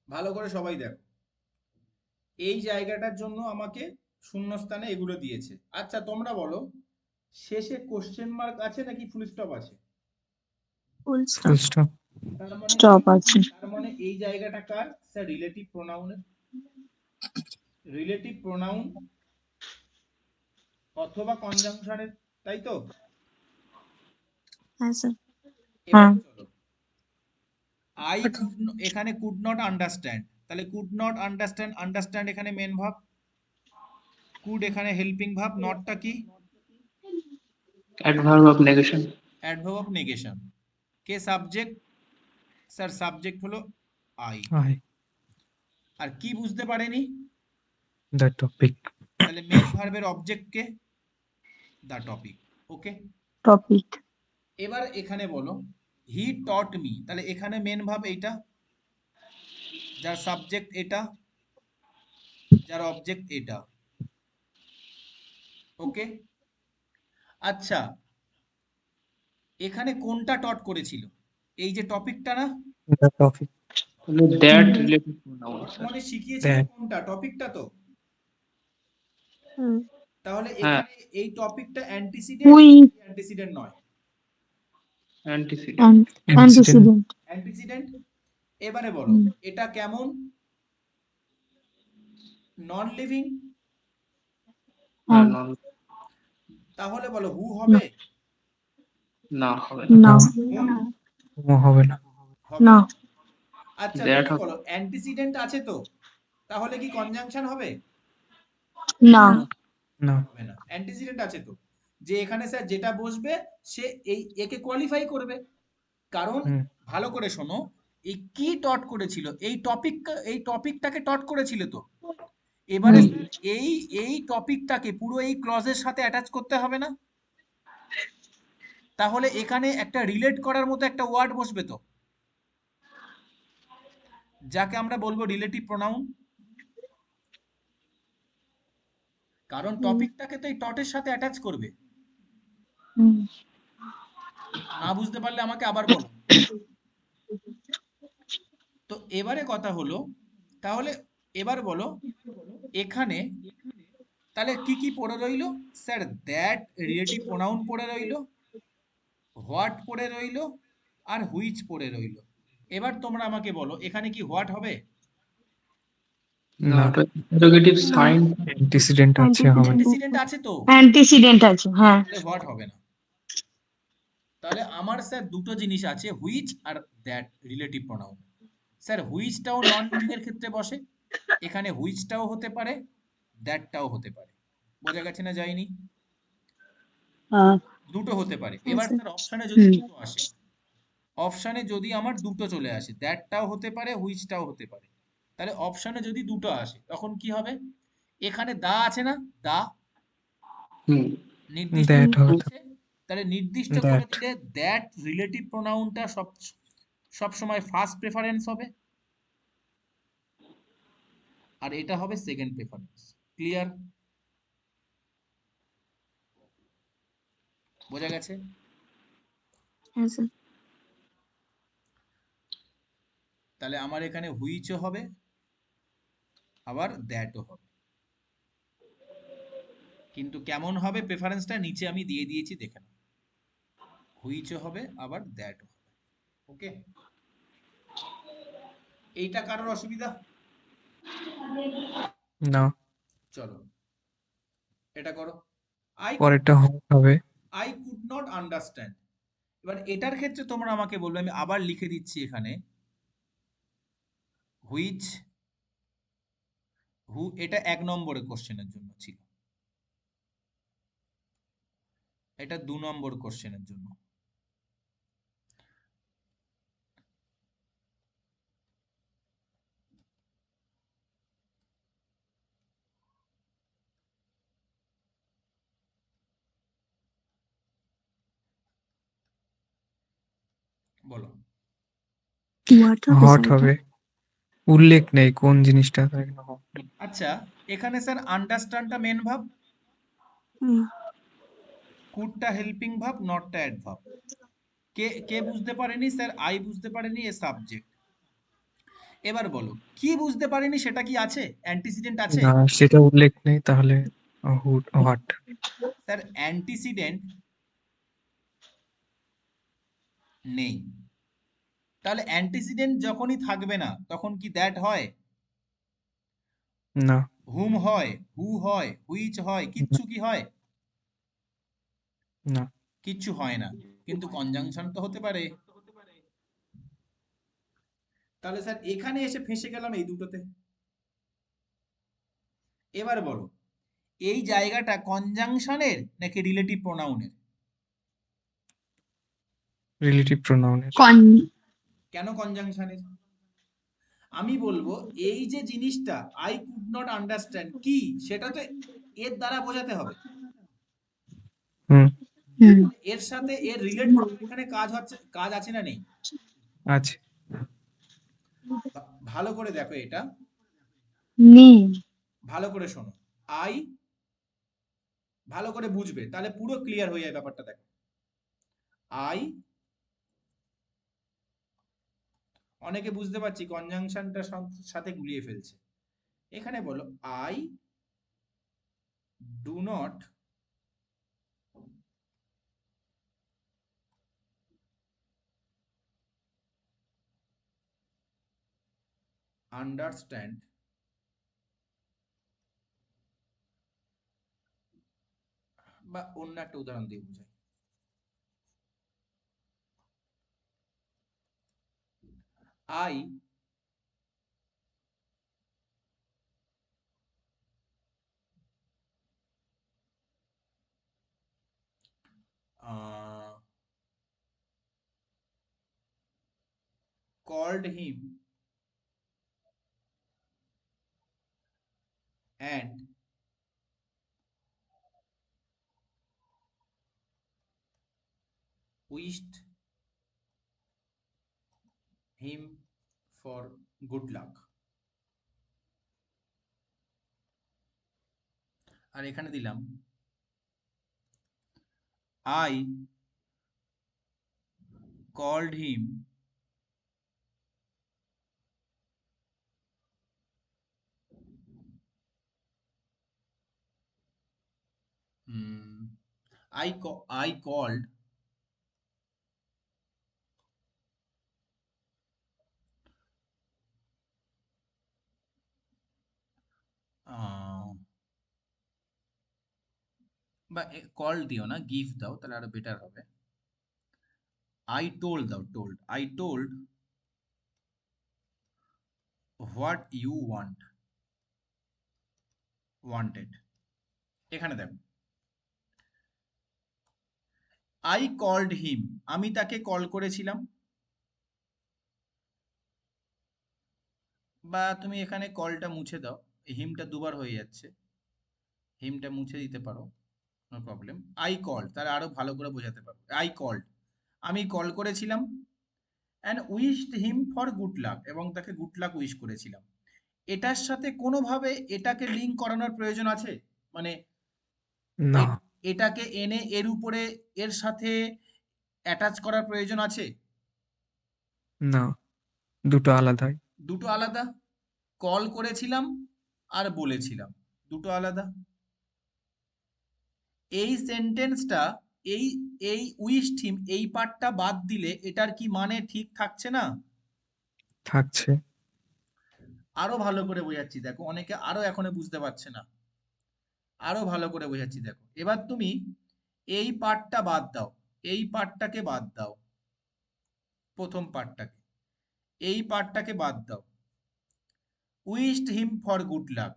ভালো করে সবাই দেখো, এই জায়গাটার জন্য আমাকে শূন্যস্থানে এগুলো দিয়েছে। আচ্ছা তোমরা বলো, শেষে কোশ্চেন মার্ক আছে নাকি ফুল স্টপ আছে? Full full stop. স্টপ। তার মানে স্টপ আছে। তার মানে এই জায়গাটা কার? স্যার রিলেটিভ প্রোনাউনের। রিলেটিভ প্রোনাউন অথবা কনজাংশনের, তাই তো? হ্যাঁ স্যার। এবার হ্যাঁ। চলো, আই কুড, এখানে কুড নট আন্ডারস্ট্যান্ড, তাহলে কুড নট আন্ডারস্ট্যান্ড, আন্ডারস্ট্যান্ড এখানে মেন ভাব, কুড এখানে হেল্পিং ভাব, নটটা কি? Adverb of negation. Adverb of negation. কে সাবজেক্ট? স্যার সাবজেক্ট হলো আই। আই, আর কি বুঝতে পারেনি? The topic. তাহলে মেন ভার্বের অবজেক্ট কে? দা টপিক। ওকে, টপিক। এবার এখানে বলো হি টট মি, তাহলে এখানে মেন ভার্ব এইটা, যার সাবজেক্ট এটা, যার অবজেক্ট এটা। ওকে, আচ্ছা এখানে কোনটা টট করেছিল? এই যে টপিকটা না, দ্য টপিক। তাহলে দ্যাট রিলেটিভ প্রোনাউন স্যার। বর্তমানে শিখিয়েছিল দ্যাট। কোনটা? টপিকটা তো। হুম। তাহলে হ্যাঁ, এখানে এই টপিকটা অ্যান্টিসিডেন্ট, উই অ্যান্টিসিডেন্ট নয়? অ্যান্টিসিডেন্ট। অ্যান্টিসিডেন্ট। অ্যান্টিসিডেন্ট এবারে বলো এটা কেমন? Non living. হ্যাঁ, হ্যাঁ, তাহলে বলো হু হবে? না হবে না। না, হুম হবে না। হবে না, না। আচ্ছা দ্যাট তুমি হবে বলো অ্যান্টিসিডেন্ট আছে তো, তাহলে কি কনজাংশন হবে? না, না। না। হবে না। অ্যান্টিসিডেন্ট আছে তো, যে এখানে স্যার যেটা বসবে সে এই একে কোয়ালিফাই করবে। কারণ হুম ভালো করে শোনো, এই কি টট করেছিল, এই টপিকটাকে টট করেছিল তো। এবারে হুম। এই এই টপিকটাকে পুরো এই ক্লজের সাথে অ্যাটাচ করতে হবে না? তাহলে এখানে একটা রিলেট করার মতো একটা ওয়ার্ড বসবে তো, যাকে আমরা বলবো রিলেটিভ প্রোনাউন। কারণ টপিকটাকে তো এই টটের সাথে অ্যাটাচ করবে। হুম, না বুঝতে পারলে আমাকে আবার বলো। তো এবারে কথা হলো, তাহলে এবার বলো এখানে তাহলে কি কি পড়ে রইলো? স্যার দ্যাট রিলেটিভ প্রোনাউন পড়ে রইলো, হোয়াট পড়ে রইলো, আর হুইচ পড়ে রইলো। এবার তোমরা আমাকে বলো এখানে কি হোয়াট হবে? না, না। ওটা ইন্টারোগেটিভ না, সাইন। অ্যান্টিসিডেন্ট আছে, হবে না। অ্যান্টিসিডেন্ট আছে তো, অ্যান্টিসিডেন্ট আছে, হ্যাঁ। তাহলে হোয়াট হবে না। তাহলে আমার স্যার দুটো জিনিস আছে, which are that relative pronoun. Sir হুইচটাও নন লিভিং এর ক্ষেত্রে বসে, এখানে হুইচটাও হতে পারে, দ্যাটটাও হতে পারে। বোঝা গেছে না যায়নি? দুটো হতে পারে। হ্যাঁ এবার স্যার। স্যার অপশনে যদি হুম, দুটো আসে, অপশনে যদি আমার দুটো চলে আসে, দ্যাটটাও হতে পারে হুইচটাও হতে পারে, তাহলে অপশনে যদি দুটো আসে তখন কি হবে? এখানে দা আছে না, দা হুম। নির্দিষ্ট দ্যাট করে হবে তো। দিয়েছে, তাহলে নির্দিষ্ট করে দ্যাট। দিলে দ্যাট রিলেটিভ প্রোনাউনটা সব সময় ফার্স্ট প্রেফারেন্স হবে, আর এটা হবে সেকেন্ড প্রেফারেন্স। ক্লিয়ার? বোঝা গেছে? হ্যাঁ স্যার। তাহলে আমার এখানে হুইচও হবে, আবার দ্যাটও হবে। কিন্তু কেমন হবে প্রেফারেন্সটা নিচে আমি দিয়ে দিয়েছি, দেখে নাও। হুইচও হবে, আবার দ্যাটও হবে। ওকে, এইটা কারোর অসুবিধা? না। চলো এটা করো। আই পরেরটা হবে। I could not understand. এবার এটার ক্ষেত্রে তোমরা আমাকে বলবে, আমি আবার লিখে দিচ্ছি এখানে, হুইচ হু, এটা 1 নম্বরের কোশ্চেনের জন্য ছিল, এটা 2 নম্বর কোশ্চেনের জন্য। বলো। হোয়াট হবে হট স্যার এটা? হবে। উল্লেখ নেই কোন জিনিসটা, তাই না? আচ্ছা, এখানে স্যার আন্ডারস্ট্যান্ডটা মেন ভাব, হুম। কুডটা হেল্পিং ভাব, নটটা অ্যাডভার্ব। কে কে বুঝতে পারেনি? স্যার আই বুঝতে পারেনি, এ সাবজেক্ট। এবার বলো কি বুঝতে পারেনি, সেটা কি আছে? অ্যান্টিসিডেন্ট আছে? না, সেটা উল্লেখ নেই, তাহলে হোয়াট। স্যার অ্যান্টিসিডেন্ট নেই, তাহলে অ্যান্টিসিডেন্ট যখনই থাকবে না তখন কি দ্যাট হয়? না। হুম হয়, হু হয়, হুইচ হয়, না। কিচ্ছু কি হয়? না। কিচ্ছু হয় না। কিন্তু কনজাংশন তো হতে পারে। তাহলে স্যার এখানে এসে ফেঁসে গেলাম এই দুটোতে। এবার বলো এই জায়গাটা কনজাংশনের নাকি রিলেটিভ প্রোনাউনের? রিলেটিভ প্রোনাউনের। কন কেন কনজাংশনের? আমি বলবো এই যে জিনিসটা আই কুড নট আন্ডারস্ট্যান্ড কি, সেটা তো এর দ্বারা বোঝাতে হবে। হুম। হুম, এর সাথে এর রিলেট করার এখানে কাজ হচ্ছে, কাজ আছে না নেই? আছে। ভালো করে দেখো এটা, নেই, ভালো করে শোনো। আই, ভালো করে বুঝবে তাহলে পুরো ক্লিয়ার হয়ে যায় ব্যাপারটা। দেখো আই, অনেকে বুঝতে পারছি কনজাংশনটা সাথে গুলিয়ে ফেলছে। এখানে বলো আই ডু নট আন্ডারস্ট্যান্ড বা অন্য একটা উদাহরণ দিয়ে বুঝাই। I called him and wished him for good luck। আর এখানে দিলাম I called him I called বা কল দিও না, গিফট দাও, তাহলে আরো বেটার হবে। I told দাও, I told what you wanted। এখানে দেখো I called him, আমি তাকে কল করেছিলাম, বা তুমি এখানে কলটা মুছে দাও, হিমটা দুবার হয়ে যাচ্ছে, হিমটা মুছে দিতে পারো, নো প্রবলেম। আই কল, তাহলে আরো ভালো করে বোঝাতে পারবো। আই কল্ড, আমি কল করেছিলাম, and wished him for good luck, এবং তাকে গুড লাক উইশ করেছিলাম। এটার সাথে কোনোভাবে এটাকে লিঙ্ক করানোর প্রয়োজন আছে? মানে না, এটাকে এনে এর উপরে এর সাথে অ্যাটাচ করার প্রয়োজন আছে? না, দুটো আলাদাই। দুটো আলাদা। কল করেছিলাম আর বলেছিলাম, দুটো আলাদা। এই সেন্টেন্সটা এই এই উইশড হিম এই পার্টটা বাদ দিলে এটার কি মানে ঠিক থাকছে না? থাকছে। আরো ভালো করে বোঝাচ্ছি দেখো, অনেকে আরো এখনো বুঝতে পারছে না, আরো ভালো করে বোঝাচ্ছি দেখো। এবার তুমি এই পার্টটা বাদ দাও, এই পার্টটাকে বাদ দাও, প্রথম পার্টটাকে, এই পার্টটাকে বাদ দাও। Wished him for good luck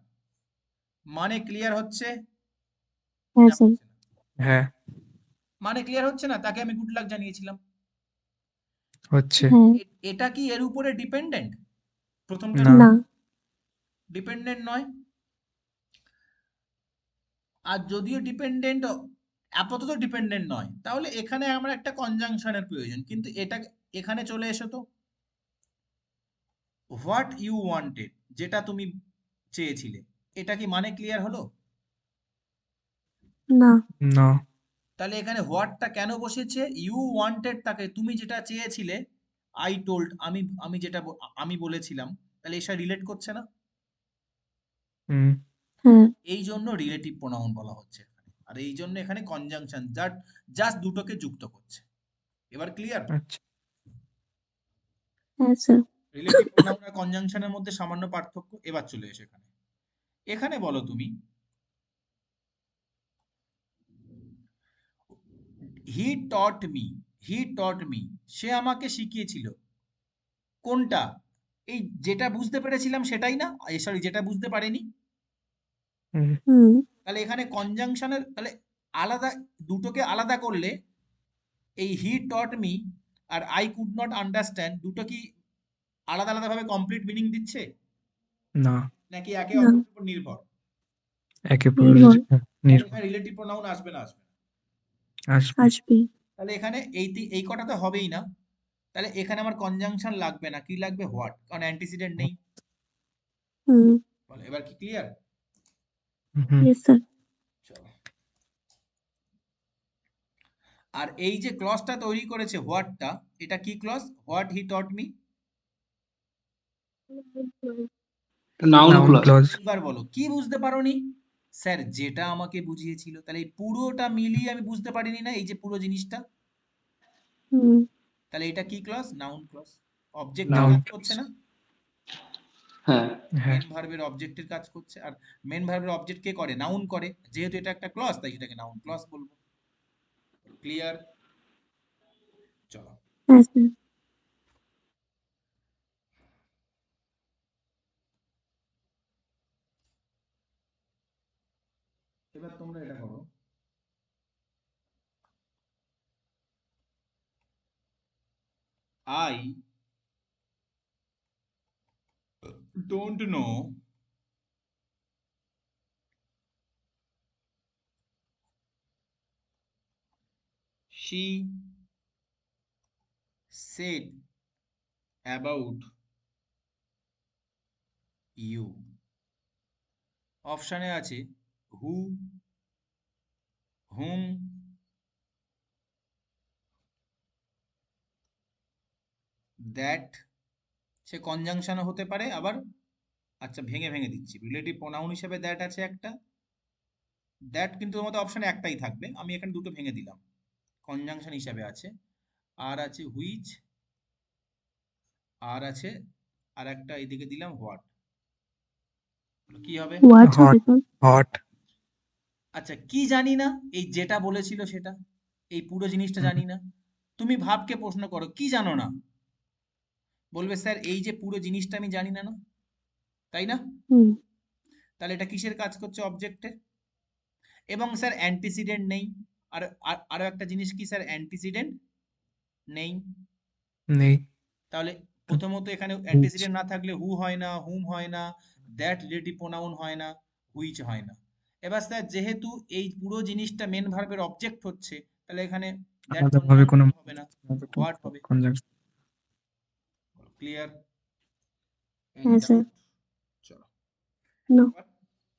মানে ক্লিয়ার হচ্ছে? হ্যাঁ না, স্যার। হচ্ছে না? হ্যাঁ, মানে ক্লিয়ার হচ্ছে না, তাকে আমি গুড লাক জানিয়েছিলাম। হচ্ছে। হ্যাঁ। এটা কি এর উপরে ডিপেন্ডেন্ট? প্রথমটা না। না। ডিপেন্ডেন্ট নয়। আর যদিও ডিপেন্ডেন্ট, আপাতত ডিপেন্ডেন্ট নয়, তাহলে এখানে আমার একটা কনজাংশনের প্রয়োজন। কিন্তু এটা এখানে চলে এসো তো, হোয়াট ইউ ওয়ান্টেড, যেটা তুমি চেয়েছিলে, এটা কি মানে ক্লিয়ার হলো? না। না। তাহলে এখানে হোয়াটটা কেন বসেছে? ইউ ওয়ান্টেড, তাকে তুমি যেটা চেয়েছিলে, আই টোল্ড আমি যেটা আমি বলেছিলাম, তাহলে এসব রিলেট করছে না? হুম। হ্যাঁ। এই জন্য রিলেটিভ প্রোনাউন বলা হচ্ছে এখানে। আর এই জন্য এখানে কনজাংশন জাস্ট দুটোকে যুক্ত করছে। এবার ক্লিয়ার? আচ্ছা। হ্যাঁ স্যার। রিলেটিভ প্রোনাউন আর কনজাংশনের মধ্যে সামান্য পার্থক্য। এবার চলে এসো এখানে। এখানে বলো তুমি, হি টট মি, সে আমাকে শিখিয়েছিল। কোনটা? এই যেটা বুঝতে পেরেছিলাম সেটাই না? সরি, যেটা বুঝতে পারিনি। হুম। হুম। তাহলে এখানে কনজাংশনের, তাহলে আলাদা, দুটোকে আলাদা করলে এই হি টট মি আর আই কুড নট আন্ডারস্ট্যান্ড দুটো কি আলাদা আলাদা ভাবে কমপ্লিট মিনিং দিচ্ছে, না, নাকি একে না। অপরের উপর নির্ভর? একে নির্ভর। তাহলে নির্ভর এখানে রিলেটিভ প্রোনাউন আসবে না? আসবে না। আসবে। আসবে। তাহলে এখানে এই কটা তো হবেই না। তাহলে এখানে আমার কনজাংশন লাগবে না, কি লাগবে? হোয়াট, কারণ অ্যান্টিসিডেন্ট নেই। হুম। বলো এবার কি ক্লিয়ার? হুম। Yes sir. চলো। আর এই যে ক্লজটা তৈরি করেছে হোয়াটটা, এটা কি clause? What he taught me. Noun noun clause. Clause. এইবার বলো কি বুঝতে পারোনি? স্যার যেটা আমাকে বুঝিয়েছিল, তাহলে এই পুরোটা মিলিয়ে আমি বুঝতে পারিনি না, এই যে পুরো জিনিসটা। হুম। তাহলে এটা কি clause? Noun clause. Objective noun কাজ ক্লজ। করছে না? হ্যাঁ হ্যাঁ মেন ভার্বের অবজেক্টের কাজ করছে, আর মেন ভার্বের অবজেক্ট কে করে? নাউন করে, যেহেতু এটা একটা ক্লজ তাই সেটাকে নাউন ক্লজ বলবো। ক্লিয়ার? চলো হ্যাঁ স্যার। এবার তোমরা এটা করো, I don't know she said about you। অপশানে আছে who, whom, that, সে কনজাংশনও হতে পারে আবার, আচ্ছা ভেঙে ভেঙে দিচ্ছি, রিলেটিভ প্রোনাউন হিসেবে দ্যাট আছে একটা, দ্যাট কিন্তু তোমাদের অপশানে একটাই থাকবে, আমি এখানে দুটো ভেঙে দিলাম, কনজাংশন হিসাবে আছে, আর আছে হুইচ, আর আছে আর একটা এইদিকে দিলাম হোয়াট। কি হবে? হোয়াট হবে হট স্যার। হট আচ্ছা কি জানি না, এই যেটা বলেছিল সেটা, এই পুরো জিনিসটা জানি না। তুমি ভাবকে প্রশ্ন করো কি জানো না, বলবে স্যার এই যে পুরো জিনিসটা আমি জানি না, না তাই না? হুম। তাহলে এটা কিসের কাজ করছে? অবজেক্টের। এবং স্যার অ্যান্টিসিডেন্ট নেই, আর আরো একটা জিনিস কি স্যার, অ্যান্টিসিডেন্ট নেই। নেই তাহলে প্রথমত এখানে অ্যান্টিসিডেন্ট না থাকলে হু হয় না, হুম হয় না, দ্যাট রিলেটিভ প্রোনাউন হয় না, হুইচ হয় না। এবার স্যার যেহেতু এই পুরো জিনিসটা মেন ভার্বের অবজেক্ট হচ্ছে, তাহলে এখানে দ্যাট আলাদাভাবে কোনো কনজাংশন হবে না, হোয়াট হবে। Conjunction clear? হ্যাঁ স্যার। চলো No. এবার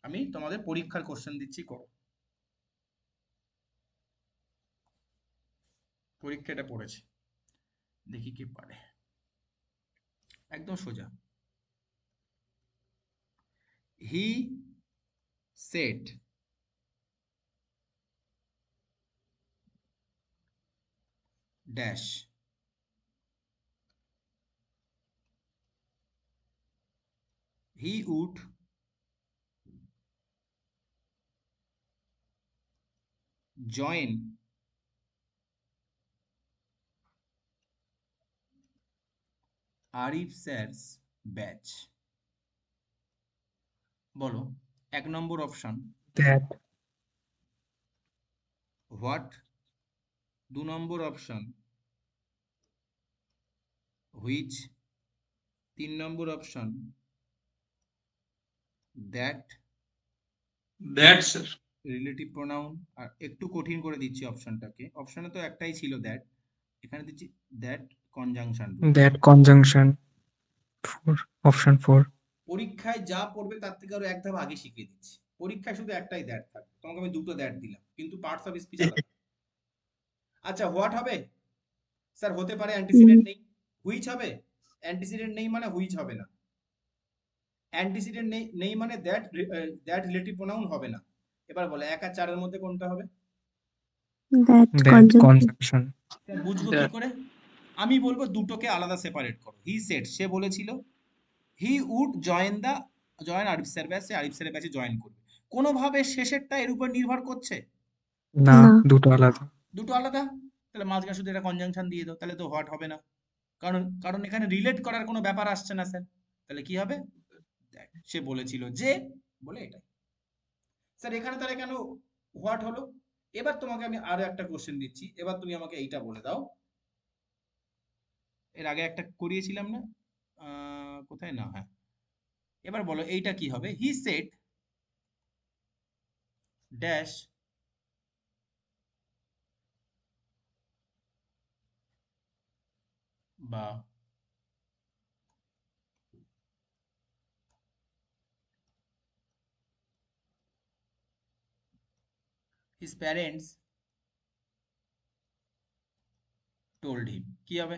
আমি তোমাদের পরীক্ষার কোশ্চেন দিচ্ছি, করো। পরীক্ষাটা পড়েছে, দেখি কে পারে। একদম সোজা। He said dash he would join Arif স্যার's ব্যাচ। বলো, 1 নম্বর অপশন দ্যাট হোয়াট, 2 নম্বর অপশন হুইচ, 3 নম্বর option that sir relative pronoun, আর একটু কঠিন করে দিচ্ছি অপশনটাকে, অপশনে তো একটাই ছিল দ্যাট, এখানে দিচ্ছি that conjunction rule. That conjunction option 4 পরীক্ষায় যা পড়বে তার থেকে আরো এক ধাপ আগে শিখিয়ে দিচ্ছি। পরীক্ষায় শুধু একটাই দ্যাট থাকবে, তোমাকে আমি দুটো দ্যাট দিলাম, কিন্তু পার্টস অফ স্পিচ আলাদা। আচ্ছা হোয়াট হবে? স্যার হতে পারে, অ্যান্টিসিডেন্ট নেই। হুইচ হবে? অ্যান্টিসিডেন্ট নেই মানে হুইচ হবে না। অ্যান্টিসিডেন্ট নেই নেই মানে দ্যাট রিলেটিভ প্রোনাউন হবে না। এবার বলে 1 আর 4 এর মধ্যে কোনটা হবে? That that conjunction. Conjunction sir বুঝবো কি করে? আমি বলবো দুটোকে আলাদা সেপারেট করো। হি সেড, সে বলেছিল, he would join Arif sir ব্যাচে, আরিফ স্যারের ব্যাচে জয়েন করবে। কোনোভাবে শেষেরটা এর উপর নির্ভর করছে? না না। দুটো আলাদা দুটো আলাদা, তাহলে মাঝখানে শুধু এটা কনজাংশন দিয়ে দাও, তাহলে তো হোয়াট হবে না, কারণ কারণ এখানে রিলেট করার কোনো ব্যাপার আসছে না স্যার। তাহলে কি হবে? দেখ, সে বলেছিল যে, বলে এটাই। স্যার এখানে তাহলে কেন হোয়াট হলো? এবার তোমাকে আমি আরো একটা কোশ্চেন দিচ্ছি, এবার তুমি আমাকে এইটা বলে দাও। এর আগে একটা করিয়েছিলাম না, কোথায় না, হ্যাঁ, এবার বলো এইটা কি হবে? হি সেড ড্যাশ বা his parents told him, কি হবে?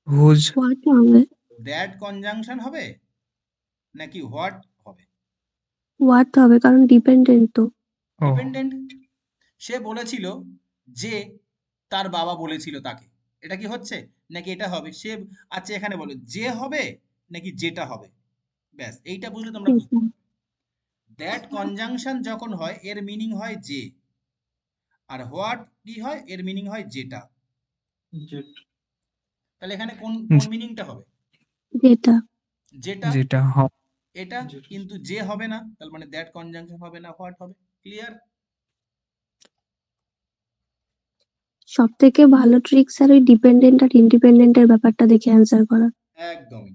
হুজ হোয়াট হবে। দ্যাট কনজাংশন হবে নাকি হোয়াট হবে? হোয়াট হবে কারণ ডিপেন্ডেন্ট তো। ও ডিপেন্ডেন্ট। সে বলেছিল যে তার বাবা বলেছিল তাকে, এটা কি হচ্ছে নাকি এটা হবে, সে আচ্ছা এখানে বলো যে হবে নাকি যেটা হবে, ব্যাস এইটা বুঝলে তোমরা বুঝতে পারবে। দ্যাট কনজাংশন যখন হয় এর মিনিং হয় যে, আর হোয়াট কি হয় এর মিনিং হয় যেটা। তাহলে এখানে কোন কোন মিনিংটা হবে? যেটা। যেটা। যেটা হবে। এটা কিন্তু যে হবে না, তার মানে দ্যাট কনজাংশন হবে না, হোয়াট হবে। ক্লিয়ার? সব থেকে ভালো ট্রিক স্যার ওই ডিপেন্ডেন্ট আর ইন্ডিপেন্ডেন্টের ব্যাপারটা দেখে অ্যান্সার করা। একদমই।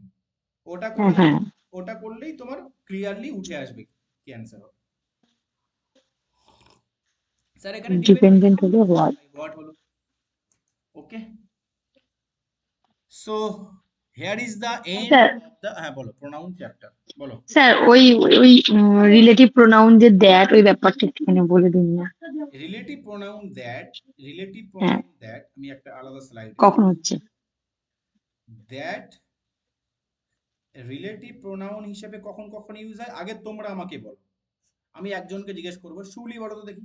ওটা হ্যাঁ করলে, হ্যাঁ ওটা করলেই তোমার ক্লিয়ারলি উঠে আসবে কি অ্যান্সার হবে। স্যার এখানে ডিপেন্ডেন্ট হলে হোয়াট। হোয়াট হলো। Okay, so here is the end sir of the, হ্যাঁ বলো, প্রোনাউন চ্যাপ্টার বলো। স্যার ওই ওই রিলেটিভ প্রোনাউন যে দ্যাট ওই ব্যাপারটা একটুখানি বলে দিন না। রিলেটিভ প্রোনাউন দ্যাট, রিলেটিভ হ্যাঁ প্রোনাউন দ্যাট আমি একটা আলাদা স্লাইড, কখন হচ্ছে? দ্যাট রিলেটিভ প্রোনাউন হিসেবে কখন কখন ইউজ হয় আগে তোমরা আমাকে বলো, আমি একজনকে জিজ্ঞেস করবো, শুলি বলো তো দেখি,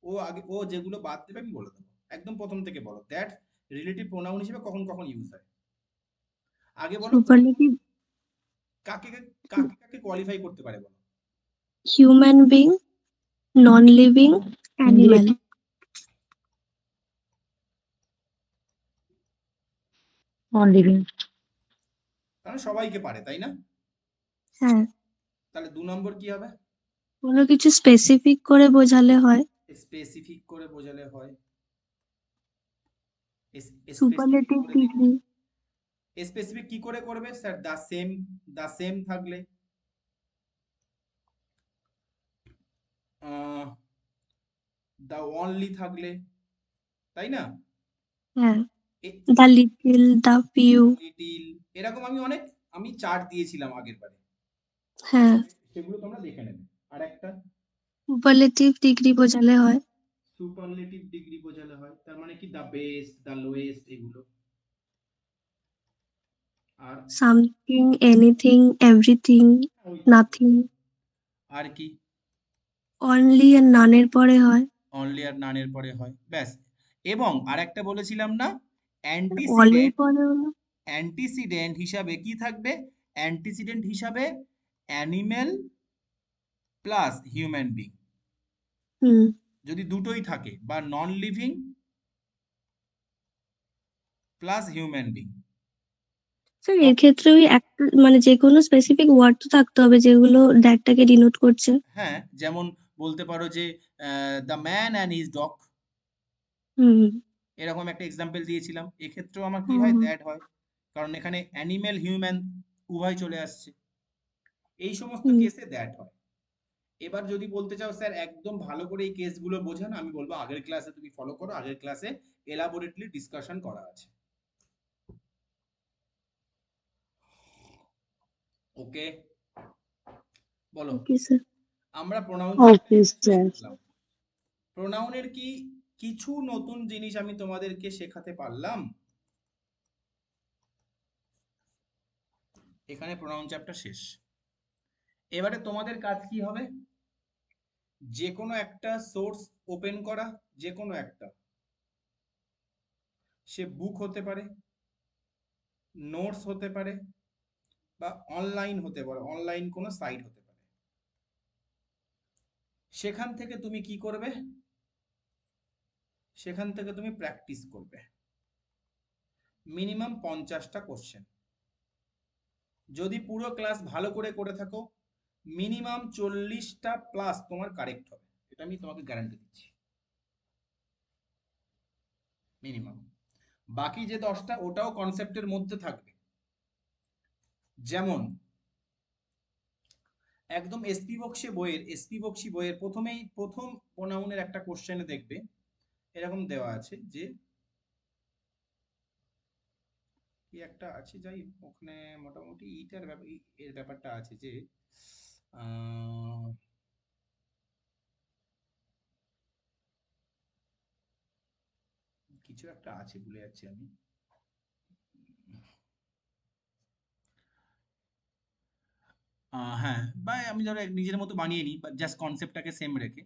ও আগে, ও যেগুলো বাদ দেবে আমি বলে দেবো, একদম প্রথম থেকে বলো দ্যাট রিলেটিভ প্রোনাউন হিসেবে কখন কখন ইউজ হয় আগে বলো। সুপারলেটিভ কাকে কাকে কাকে কোয়ালিফাই করতে পারে বলো। Human being, non living, animal. Non living. তাহলে সবাইকে পারে তাই না? হ্যাঁ, তাহলে 2 নম্বর কি হবে? কোনো কিছু স্পেসিফিক করে বোঝালে হয়। স্পেসিফিক করে বোঝালে হয়। স্পেসিফিক সুপারলেটিভ করে ডিগ্রি। স্পেসিফিক কি করে করবে স্যার? দা সেম থাকলে, দা অনলি থাকলে, তাই না? হ্যাঁ, the little, the few. Little, এরকম আমি চার্ট দিয়েছিলাম আগের বারে, হ্যাঁ, সেগুলো তোমরা দেখে নেবে। আর একটা সুপারলেটিভ ডিগ্রি বোঝালে হয় সুপারলেটিভ ডিগ্রি বোঝালে হয়, তার মানে কি দা বেস্ট, দা লোয়েস্ট, এগুলো। আর সামথিং, এনিথিং, এভরিথিং, ওই নাথিং। আর কি? অনলি আর নানের পরে হয়। অনলি আর নানের পরে হয়, ব্যাস। এবং আরেকটা বলেছিলাম না, অলের অ্যান্টিসিডেন্ট, পরে হলো। অ্যান্টিসিডেন্ট হিসাবে কি থাকবে? অ্যান্টিসিডেন্ট হিসাবে অ্যানিম্যাল প্লাস হিউম্যান বিং, হুম। যদি দুটোই থাকে, বা non living plus human being. Sir এর ক্ষেত্রে ওই একটা মানে যে কোনো স্পেসিফিক ওয়ার্ড তো থাকতে হবে যেগুলো দ্যাটটাকে ডিনোট করছে। হ্যাঁ, যেমন বলতে পারো যে the man and his dog, hmm. এরকম একটা এক্সাম্পল দিয়েছিলাম। এক্ষেত্রেও আমার কি হুম, হয়? হুম। দ্যাট হয়, কারণ এখানে অ্যানিম্যাল হিউম্যান উভয় চলে আসছে, এই সমস্ত হুম। কেসে দ্যাট হয়। এবার যদি বলতে চাও স্যার একদম ভালো করে এই কেসগুলো বোঝান, আমি বলবো আগের ক্লাসে তুমি ফলো করো, আগের ক্লাসে এলাবোরেটলি ডিসকাশন করা আছে। ওকে, বলো। Okay sir. আমরা প্রোনাউন ওকে স্যার। করলাম, প্রোনাউনের কি কিছু নতুন জিনিস আমি তোমাদেরকে শেখাতে পারলাম? এখানে প্রোনাউন চ্যাপ্টার শেষ। এবারে তোমাদের কাজ কি হবে? যে কোনো একটা সোর্স ওপেন করা, যে কোনো একটা, সে বুক হতে পারে, নোটস হতে পারে, বা অনলাইন হতে পারে, অনলাইন কোনো সাইট হতে পারে। সেখান থেকে তুমি কি করবে? সেখান থেকে তুমি প্র্যাকটিস করবে মিনিমাম 50টা কোশ্চেন। যদি পুরো ক্লাস ভালো করে করে থাকো, মিনিমাম 40টা প্লাস তোমার কারেক্ট হবে, এটা আমি তোমাকে গ্যারান্টি দিচ্ছি, মিনিমাম। বাকি যে 10টা ওটাও কনসেপ্টের মধ্যে থাকবে। যেমন একদম এসপি বক্সি বইয়ের প্রথমেই প্রথম প্রোনাউনের একটা কোশ্চেনে দেখবে এরকম দেওয়া আছে যে কি একটা আছে, যাই ওখানে মোটামুটি এর ব্যাপারটা আছে যে কিছু একটা আছে, ভুলে যাচ্ছি আমি। হ্যাঁ, বা আমি ধরো নিজের মতো বানিয়ে নিই, জাস্ট কনসেপ্টটাকে সেম রেখে।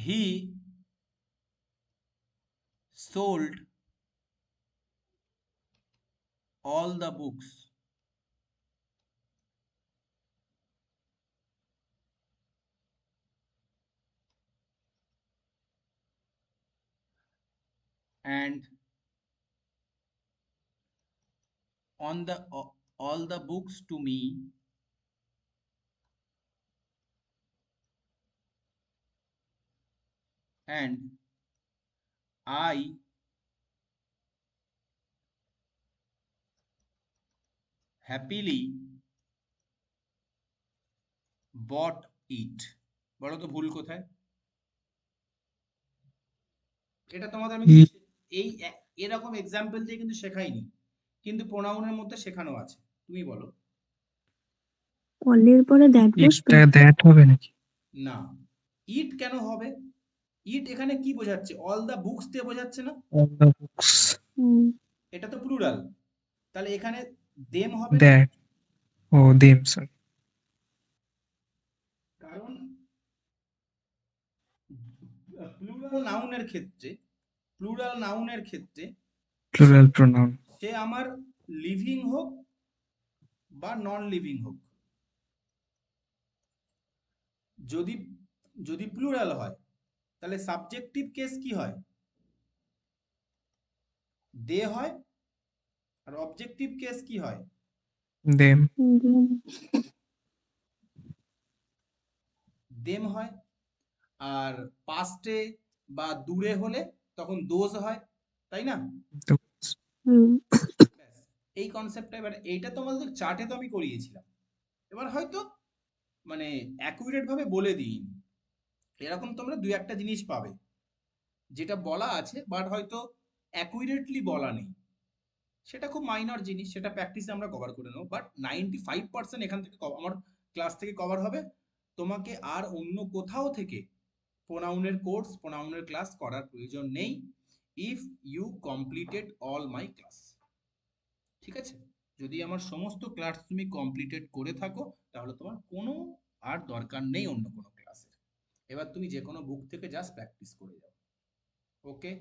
he sold all the books. And on the all the books to me and I happily bought it. বলো তো ভুল কোথায়? এটা তোমাদের আমি he, এই এরকম এক্সাম্পল দিয়ে কিন্তু শেখাইনি, কিন্তু প্রোনাউনের মধ্যে শেখানো আছে। তুমি বলো। অলের পরে দ্যাট বসবে? এটা দ্যাট হবে নাকি? না, ইট কেন হবে? ইট এখানে কি বোঝাচ্ছে? অল দা বুকস দিয়ে বোঝাচ্ছে না? All the books. এটা তো প্লুরাল, তাহলে এখানে দেম হবে না? That. Oh, them, sorry. কারণ প্লুরাল নাউনের ক্ষেত্রে Plural pronoun. সে আমার লিভিং হোক বা নন লিভিং হোক, যদি যদি প্লুরাল হয় তাহলে সাবজেক্টিভ কেস কি হয়? দে হয়। আর অবজেক্টিভ কেস কি হয়? Them. দেম হয়। আর পাস্টে বা দূরে হলে তখন দোজ হয়, তাই না? Those. ব্যাস, এই কনসেপ্টটা। এবার এইটা তোমাদের চার্টে তো আমি করিয়েছিলাম, এবার হয়তো মানে অ্যাকুরেট ভাবে বলে দিইনি। এরকম তোমরা দুই একটা জিনিস পাবে যেটা বলা আছে বাট হয়তো অ্যাকুরেটলি বলা নেই, সেটা খুব মাইনর জিনিস, সেটা প্র্যাকটিসে আমরা কভার করে নেবো। বাট 95% এখান থেকে আমার ক্লাস থেকে কভার হবে। তোমাকে আর অন্য কোথাও থেকে প্রোনাউনের কোর্স, প্রোনাউনের ক্লাস করার প্রয়োজন নেই, if you completed all my class. ঠিক আছে? যদি আমার সমস্ত ক্লাস তুমি কমপ্লিটেড করে থাকো তাহলে তোমার কোনো আর দরকার নেই অন্য কোনো ক্লাসের। এবার তুমি যে কোনো বুক থেকে জাস্ট প্র্যাকটিস করে যাও। ওকে,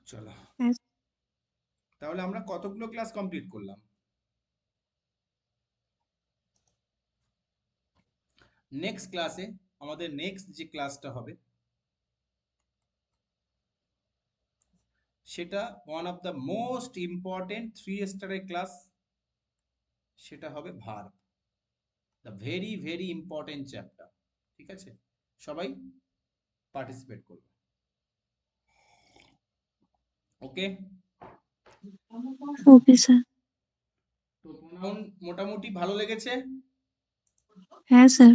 চলো Yes. তাহলে আমরা কতগুলো ক্লাস কমপ্লিট করলাম? নেক্সট ক্লাসে আমাদের নেক্সট যে ক্লাসটা হবে সেটা one of the most important 3 স্টারের ক্লাস, সেটা হবে verb, the very very important chapter. ঠিক আছে, সবাই পার্টিসিপেট করবে। ওকে, ওকে স্যার। তো প্রোনাউন মোটামুটি ভালো লেগেছে? হ্যাঁ স্যার।